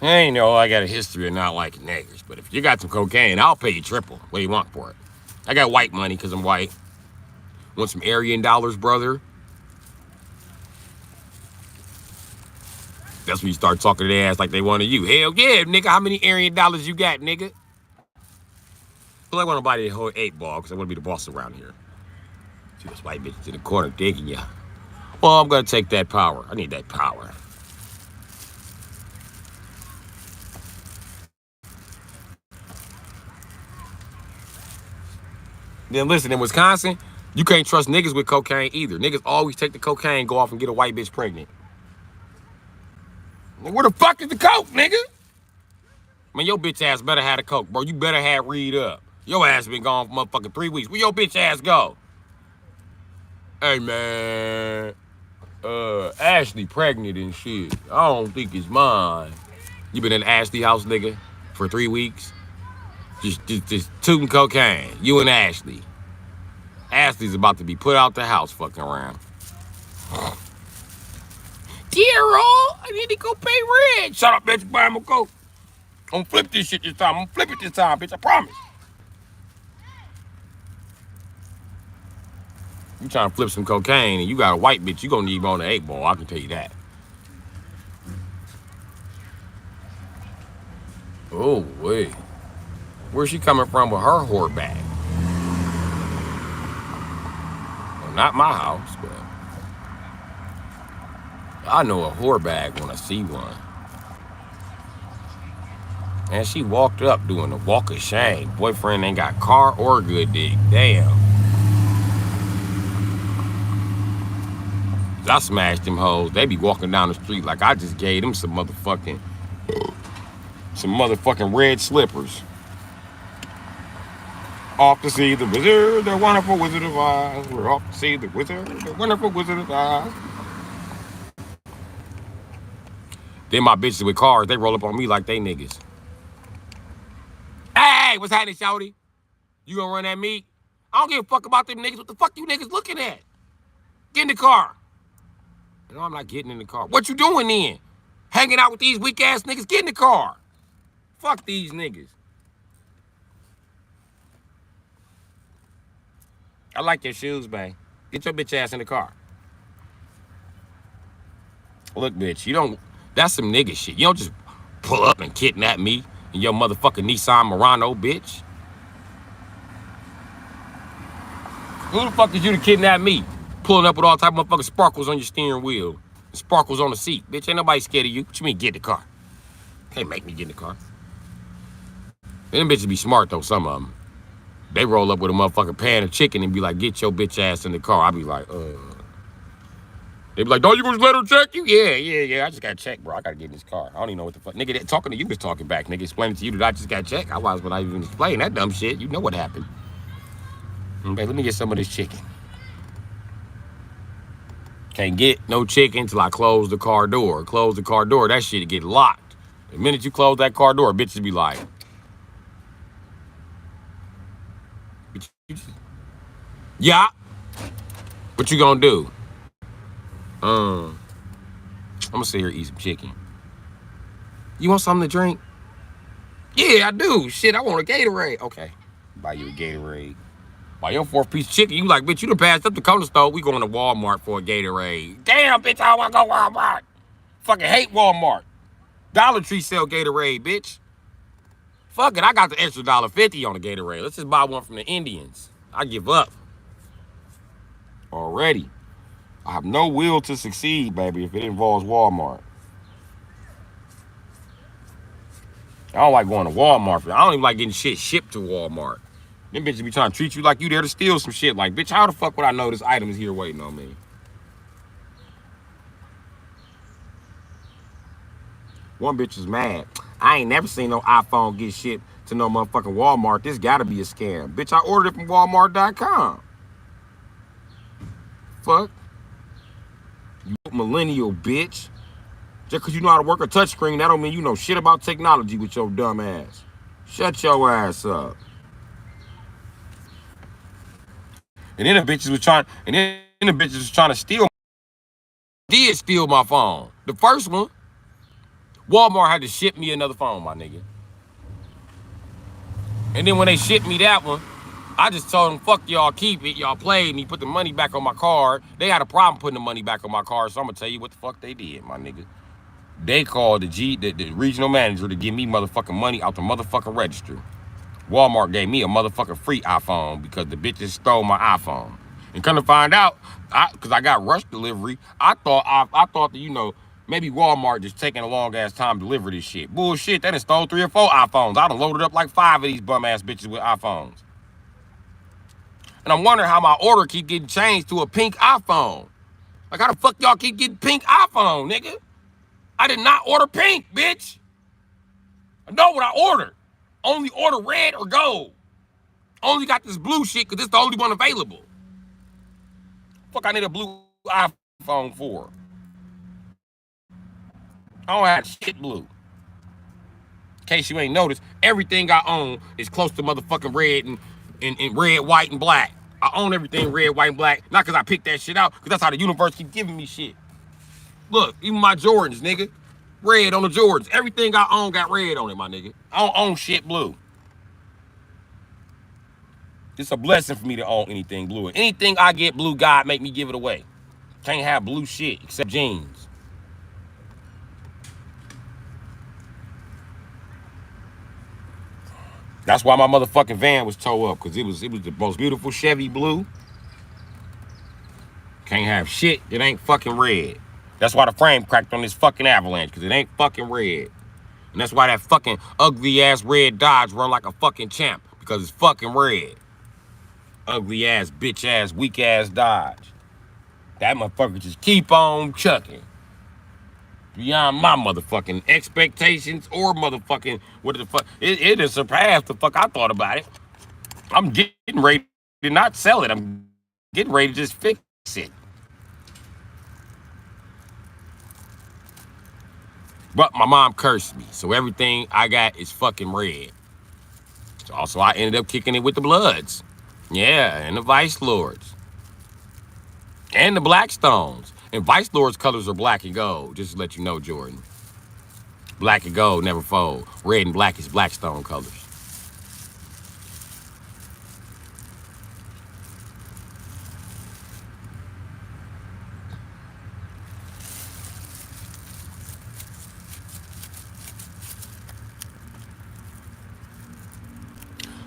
I ain't know I got a history of not liking niggers, but if you got some cocaine, I'll pay you triple. What do you want for it? I got white money because I'm white. Want some Aryan dollars, brother? That's when you start talking to their ass like they want to you. Hell yeah, nigga. How many Aryan dollars you got, nigga? Well, I want to buy the whole 8 ball because I want to be the boss around here. See those white bitches in the corner digging ya. Well, I'm going to take that power. I need that power. Then listen, in Wisconsin, you can't trust niggas with cocaine either. Niggas always take the cocaine, go off and get a white bitch pregnant. Where the fuck is the coke, nigga? Man, your bitch ass better have the coke, bro. You better have Reed up. Your ass been gone for motherfucking 3 weeks. Where your bitch ass go? Hey, man. Ashley pregnant and shit. I don't think it's mine. You been in Ashley house, nigga, for 3 weeks? Just tooting cocaine. You and Ashley. Ashley's about to be put out the house fucking around. Dear, I need to go pay rent. Shut up, bitch. Buy my coke. I'm gonna flip this shit this time. I'm gonna flip it this time, bitch. I promise. You trying to flip some cocaine and you got a white bitch, you gonna need more than 8 ball. I can tell you that. Oh, wait. Where's she coming from with her whore bag? Well, not my house, but I know a whore bag when I see one. And she walked up doing the walk of shame. Boyfriend ain't got car or good dick. Damn. I smashed them hoes. They be walking down the street like I just gave them some motherfucking red slippers. Off to see the wizard, the wonderful Wizard of Oz. We're off to see the wizard, the wonderful Wizard of Oz. Then my bitches with cars, they roll up on me like they niggas. Hey, what's happening, shawty? You gonna run at me? I don't give a fuck about them niggas. What the fuck you niggas looking at? Get in the car. No, I'm not getting in the car. What you doing then? Hanging out with these weak ass niggas? Get in the car. Fuck these niggas. I like your shoes, babe. Get your bitch ass in the car. Look, bitch, you don't, that's some nigga shit. You don't just pull up and kidnap me in your motherfucking Nissan Murano, bitch. Who the fuck is you to kidnap me? Pulling up with all type of motherfucking sparkles on your steering wheel. The sparkles on the seat. Bitch, ain't nobody scared of you. What you mean, get in the car? Can't make me get in the car. Them bitches be smart, though, some of them. They roll up with a motherfucking pan of chicken and be like, get your bitch ass in the car. I be like, They be like, don't you gonna let her check you? Yeah. I just got checked, bro. I gotta get in this car. I don't even know what the fuck. Nigga, that talking to you was talking back. Nigga, explaining to you that I just got checked. I was when I even explained that dumb shit. You know what happened. Okay, let me get some of this chicken. Can't get no chicken till I close the car door. Close the car door, that shit get locked. The minute you close that car door, bitches be like, yeah. What you gonna do? I'm gonna sit here and eat some chicken. You want something to drink? Yeah, I do. Shit, I want a Gatorade. Okay, buy you a Gatorade. Buy your 4th piece of chicken. You like, bitch, you done passed up the corner store. We going to Walmart for a Gatorade. Damn, bitch, I want to go Walmart. Fucking hate Walmart. Dollar Tree sell Gatorade, bitch. Fuck it, I got the extra $1.50 on the Gatorade. Let's just buy one from the Indians. I give up. Already. I have no will to succeed, baby, if it involves Walmart. I don't like going to Walmart. I don't even like getting shit shipped to Walmart. Them bitches be trying to treat you like you there to steal some shit. Like, bitch, how the fuck would I know this item is here waiting on me? One bitch is mad. I ain't never seen no iPhone get shipped to no motherfucking Walmart. This gotta be a scam. Bitch, I ordered it from Walmart.com. Fuck. You millennial bitch. Just because you know how to work a touchscreen, that don't mean you know shit about technology with your dumb ass. Shut your ass up. And then the bitches was trying to steal. Did steal my phone. The first one, Walmart had to ship me another phone, my nigga. And then when they shipped me that one, I just told them, fuck y'all, keep it. Y'all played me, put the money back on my card. They had a problem putting the money back on my card, so I'm gonna tell you what the fuck they did, my nigga. They called the regional manager to give me motherfucking money out the motherfucking register. Walmart gave me a motherfucking free iPhone because the bitches stole my iPhone. And come to find out, because I got rush delivery, I thought that, you know, maybe Walmart just taking a long ass time to deliver this shit. Bullshit, they done stole 3 or 4 iPhones. I done loaded up like 5 of these bum ass bitches with iPhones. And I'm wondering how my order keep getting changed to a pink iPhone. Like, how the fuck y'all keep getting pink iPhone, nigga? I did not order pink, bitch. I know what I ordered. Only order red or gold. Only got this blue shit because it's the only one available. Fuck, I need a blue iPhone for. I don't have shit blue. In case you ain't noticed, everything I own is close to motherfucking red and red, white, and black. I own everything red, white, and black. Not because I picked that shit out, because that's how the universe keep giving me shit. Look, even my Jordans, nigga. Red on the Jordans. Everything I own got red on it, my nigga. I don't own shit blue. It's a blessing for me to own anything blue. Anything I get blue, God make me give it away. Can't have blue shit except jeans. That's why my motherfucking van was towed up, because it was the most beautiful Chevy blue. Can't have shit that ain't fucking red. That's why the frame cracked on this fucking Avalanche, because it ain't fucking red. And that's why that fucking ugly ass red Dodge run like a fucking champ, because it's fucking red. Ugly ass, bitch ass, weak ass Dodge. That motherfucker just keep on chucking. Beyond my motherfucking expectations or motherfucking what the fuck. It has surpassed the fuck I thought about it. I'm getting ready to not sell it. I'm getting ready to just fix it. But my mom cursed me, so everything I got is fucking red. So I ended up kicking it with the Bloods. Yeah, and the Vice Lords. And the Blackstones. And Vice Lord's colors are black and gold, just to let you know, Jordan. Black and gold never fold. Red and black is Blackstone colors.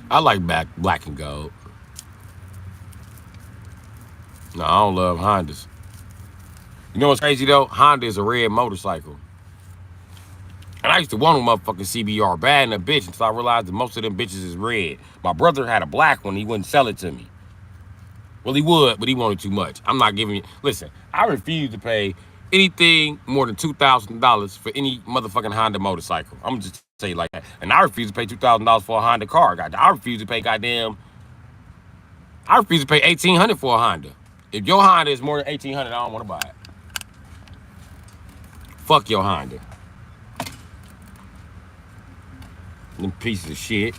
I like black and gold. No, I don't love Hondas. You know what's crazy though? Honda is a red motorcycle. And I used to want a motherfucking CBR bad in a bitch until I realized that most of them bitches is red. My brother had a black one. He wouldn't sell it to me. Well, he would, but he wanted too much. I'm not giving you. Listen, I refuse to pay anything more than $2,000 for any motherfucking Honda motorcycle. I'm just say it like that. And I refuse to pay $2,000 for a Honda car. I refuse to pay goddamn. I refuse to pay $1,800 for a Honda. If your Honda is more than $1,800, I don't want to buy it. Fuck your Honda. Them pieces of shit.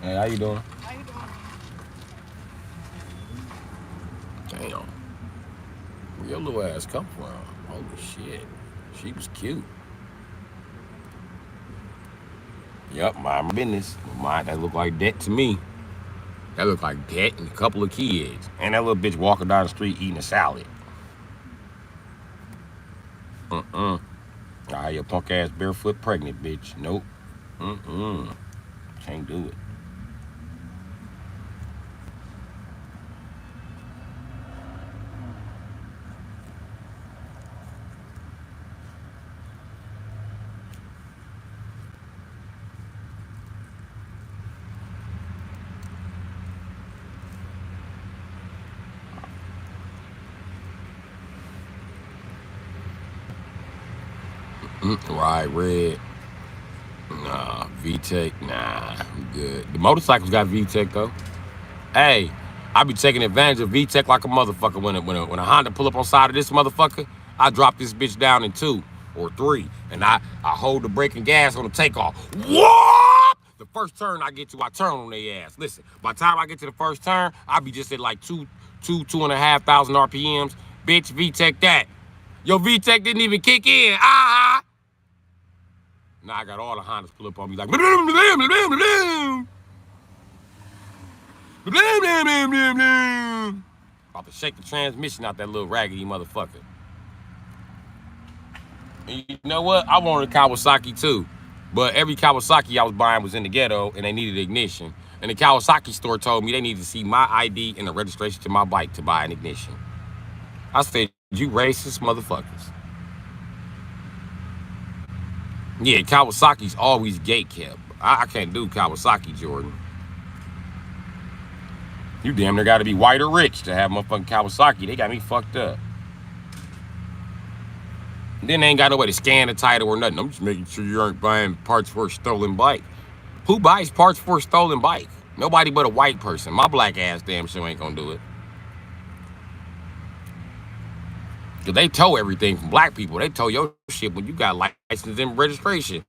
Hey, how you doing? How you doing? Damn. Where your little ass come from? Holy shit. She was cute. Yep, mind my business. Mind that look like that to me. That look like that and a couple of kids. And that little bitch walking down the street eating a salad. I had your punk ass barefoot pregnant bitch. Nope. Can't do it. Right, red. Nah, VTEC. Nah, I'm good. The motorcycles got VTEC though. Hey, I be taking advantage of VTEC like a motherfucker. When a Honda pull up on side of this motherfucker, I drop this bitch down in 2 or 3, and I hold the brake and gas on the takeoff. What? The first turn I get to, I turn on their ass. Listen, by the time I get to the first turn, I be just at like 2,500 RPMs. Bitch, VTEC that. Your VTEC didn't even kick in. Now I got all the Hondas pull up on me like, about to shake the transmission out that little raggedy motherfucker. And you know what? I wanted a Kawasaki too. But every Kawasaki I was buying was in the ghetto and they needed ignition. And the Kawasaki store told me they needed to see my ID and the registration to my bike to buy an ignition. I said, you racist motherfuckers. Yeah, Kawasaki's always gate kept. I can't do Kawasaki, Jordan. You damn near gotta be white or rich to have motherfucking Kawasaki. They got me fucked up. Then they ain't got no way to scan the title or nothing. I'm just making sure you aren't buying parts for a stolen bike. Who buys parts for a stolen bike? Nobody but a white person. My black ass damn sure ain't gonna do it. Cause they tow everything from black people. They tow your shit when you got license and registration.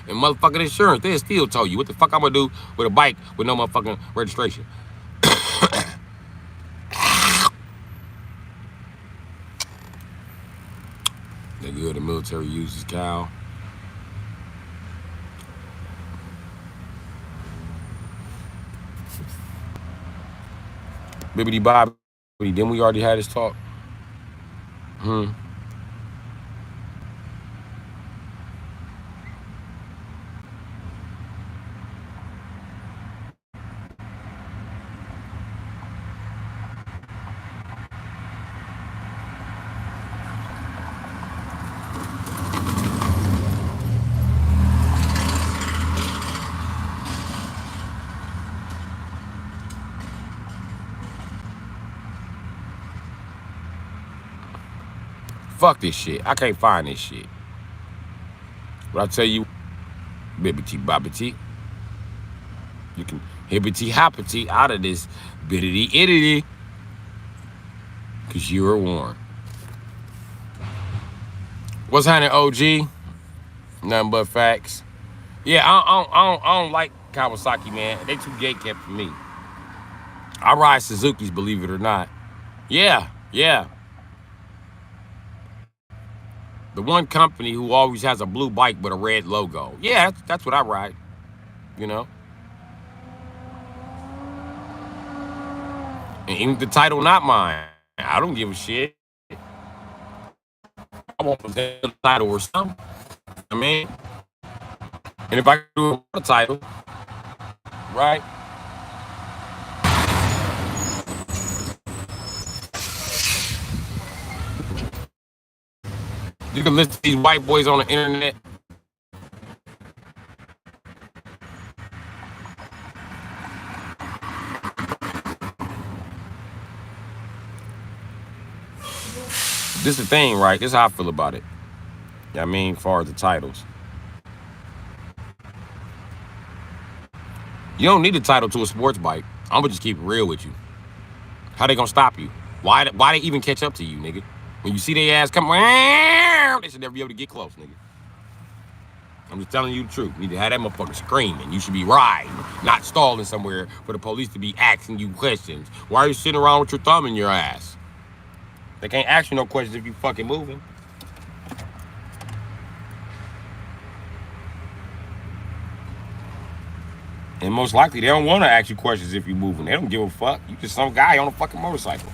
And motherfucking insurance, they'll still tow you. What the fuck I'm gonna do with a bike with no motherfucking registration? They good, the military uses cow. Bibbidi Bobbidi, didn't we already had this talk? Fuck this shit. I can't find this shit. But I tell you, bibbidi bobbidi, you can hibbity hoppity out of this biddity iddity. Cause you were warned. What's happening, OG? Nothing but facts. Yeah, I don't like Kawasaki, man. They too gate kept for me. I ride Suzuki's, believe it or not. Yeah. The one company who always has a blue bike with a red logo. Yeah, that's what I ride. You know? And even the title not mine. I don't give a shit. I want the title or something. I mean, and if I do a title, right? You can listen to these white boys on the internet. This is the thing, right? This is how I feel about it. You know what I mean? As far as the titles. You don't need a title to a sports bike. I'm gonna just keep it real with you. How they gonna stop you? Why they even catch up to you, nigga? When you see their ass come, they should never be able to get close, nigga. I'm just telling you the truth. You need to have that motherfucker screaming. You should be riding, not stalling somewhere for the police to be asking you questions. Why are you sitting around with your thumb in your ass? They can't ask you no questions if you fucking moving. And most likely, they don't want to ask you questions if you're moving. They don't give a fuck. You just some guy on a fucking motorcycle.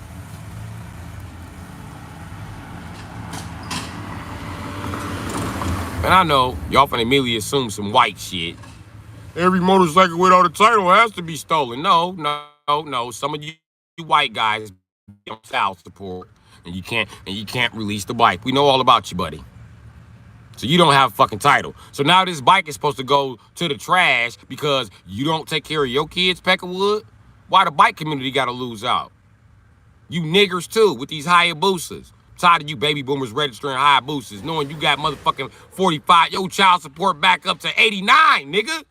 And I know y'all finna immediately assume some white shit. Every motorcycle without a title has to be stolen. No. Some of you white guys on child support, and you can't release the bike. We know all about you, buddy. So you don't have a fucking title. So now this bike is supposed to go to the trash because you don't take care of your kids, Peckerwood? Why the bike community gotta lose out? You niggers too, with these Hayabusas. Tired of you baby boomers registering Hayabusas, knowing you got motherfucking 45, your child support back up to 89, nigga.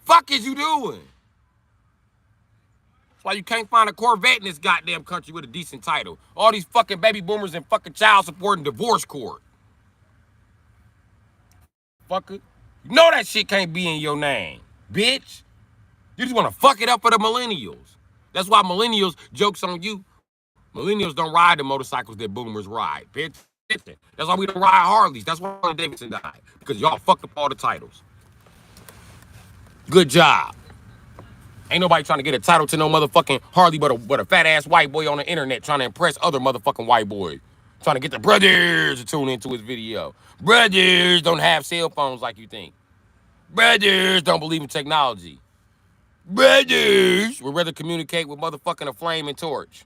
Fuck is you doing? That's why you can't find a Corvette in this goddamn country with a decent title. All these fucking baby boomers in fucking child support and divorce court. Fucker. You know that shit can't be in your name, bitch. You just want to fuck it up for the millennials. That's why millennials, joke's on you. Millennials don't ride the motorcycles that boomers ride, bitch. That's why we don't ride Harleys. That's why Harley Davidson died. Because y'all fucked up all the titles. Good job. Ain't nobody trying to get a title to no motherfucking Harley but a fat ass white boy on the internet trying to impress other motherfucking white boys. Trying to get the brothers to tune into his video. Brothers don't have cell phones like you think. Brothers don't believe in technology. Brothers would rather communicate with motherfucking a flame and torch.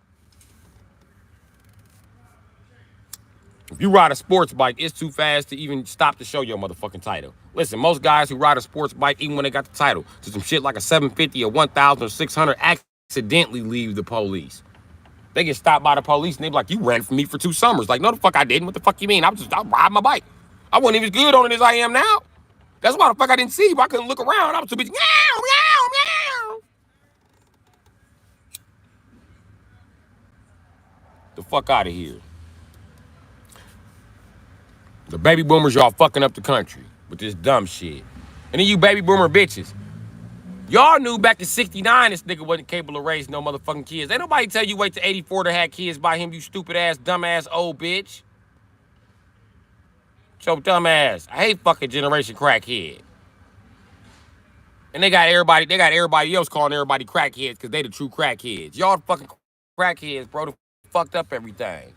If you ride a sports bike, it's too fast to even stop to show your motherfucking title. Listen, most guys who ride a sports bike, even when they got the title, to some shit like a 750 or 1,000 or 600, accidentally leave the police. They get stopped by the police and they be like, you ran from me for 2 summers. Like, no, the fuck I didn't. What the fuck you mean? I ride my bike. I wasn't even as good on it as I am now. That's why the fuck I didn't see you. I couldn't look around. I was too busy. Meow, meow, meow. The fuck out of here. The baby boomers, y'all fucking up the country with this dumb shit. And then you baby boomer bitches. Y'all knew back in 69 this nigga wasn't capable of raising no motherfucking kids. Ain't nobody tell you wait till 84 to have kids by him, you stupid ass, dumb ass old bitch. So dumb ass. I hate fucking generation crackhead. And they got everybody else calling everybody crackheads because they the true crackheads. Y'all fucking crackheads, bro. They fucked up everything.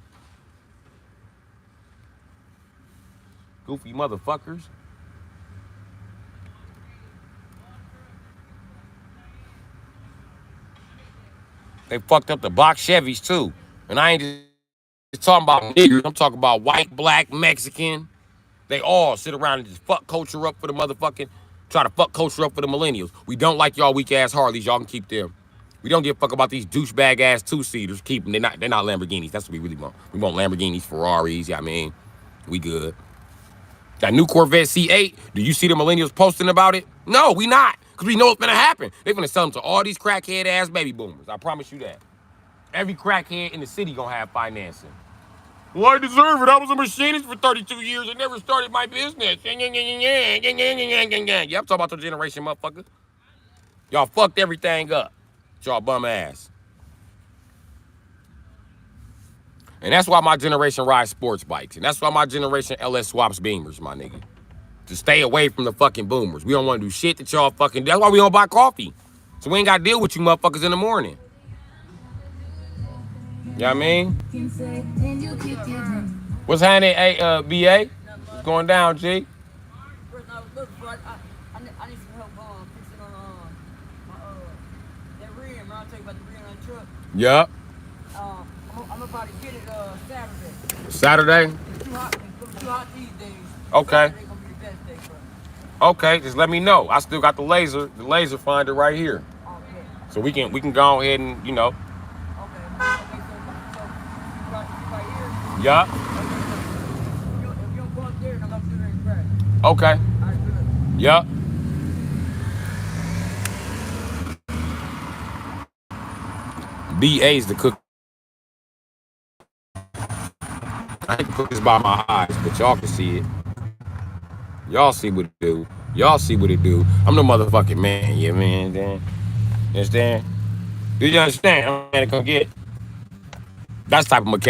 Goofy motherfuckers. They fucked up the box Chevys too. And I ain't just talking about niggers. I'm talking about white, black, Mexican. They all sit around and just fuck culture up for the motherfucking, try to fuck culture up for the millennials. We don't like y'all weak ass Harleys. Y'all can keep them. We don't give a fuck about these douchebag ass 2-seaters. Keep them. They're not Lamborghinis. That's what we really want. We want Lamborghinis, Ferraris. Yeah, I mean, we good. That new Corvette C8, do you see the millennials posting about it? No, we not. Because we know it's gonna happen. They're gonna sell them to all these crackhead ass baby boomers. I promise you that. Every crackhead in the city gonna have financing. Well, I deserve it. I was a machinist for 32 years and never started my business. Yeah, I'm talking about the generation, motherfucker. Y'all fucked everything up. Y'all bum ass. And that's why my generation rides sports bikes. And that's why my generation LS swaps Beamers, my nigga. To stay away from the fucking boomers. We don't want to do shit that y'all fucking do. That's why we don't buy coffee. So we ain't got to deal with you motherfuckers in the morning. You know what I mean? What's happening, BA? What's going down, G? I need some help fixing that rim. I'll tell you about the rim on the truck. Yup. I'm about to get it Saturday. Saturday? It's too hot. It's too hot these days. Okay. Saturday gonna be the best day for us. Okay, just let me know. I still got the laser finder right here. Oh, yeah. So we can go ahead and, you know. Okay. Okay, so right here. Yeah. If you don't go up there, then I'm up there and crash. Okay. All right, good. Yeah. BA's the cook. I can put this by my eyes, but y'all can see it. Y'all see what it do. Y'all see what it do. I'm the motherfucking man. Yeah, man. You understand? Do you understand? I'm gonna come get. That's the type of mechanic.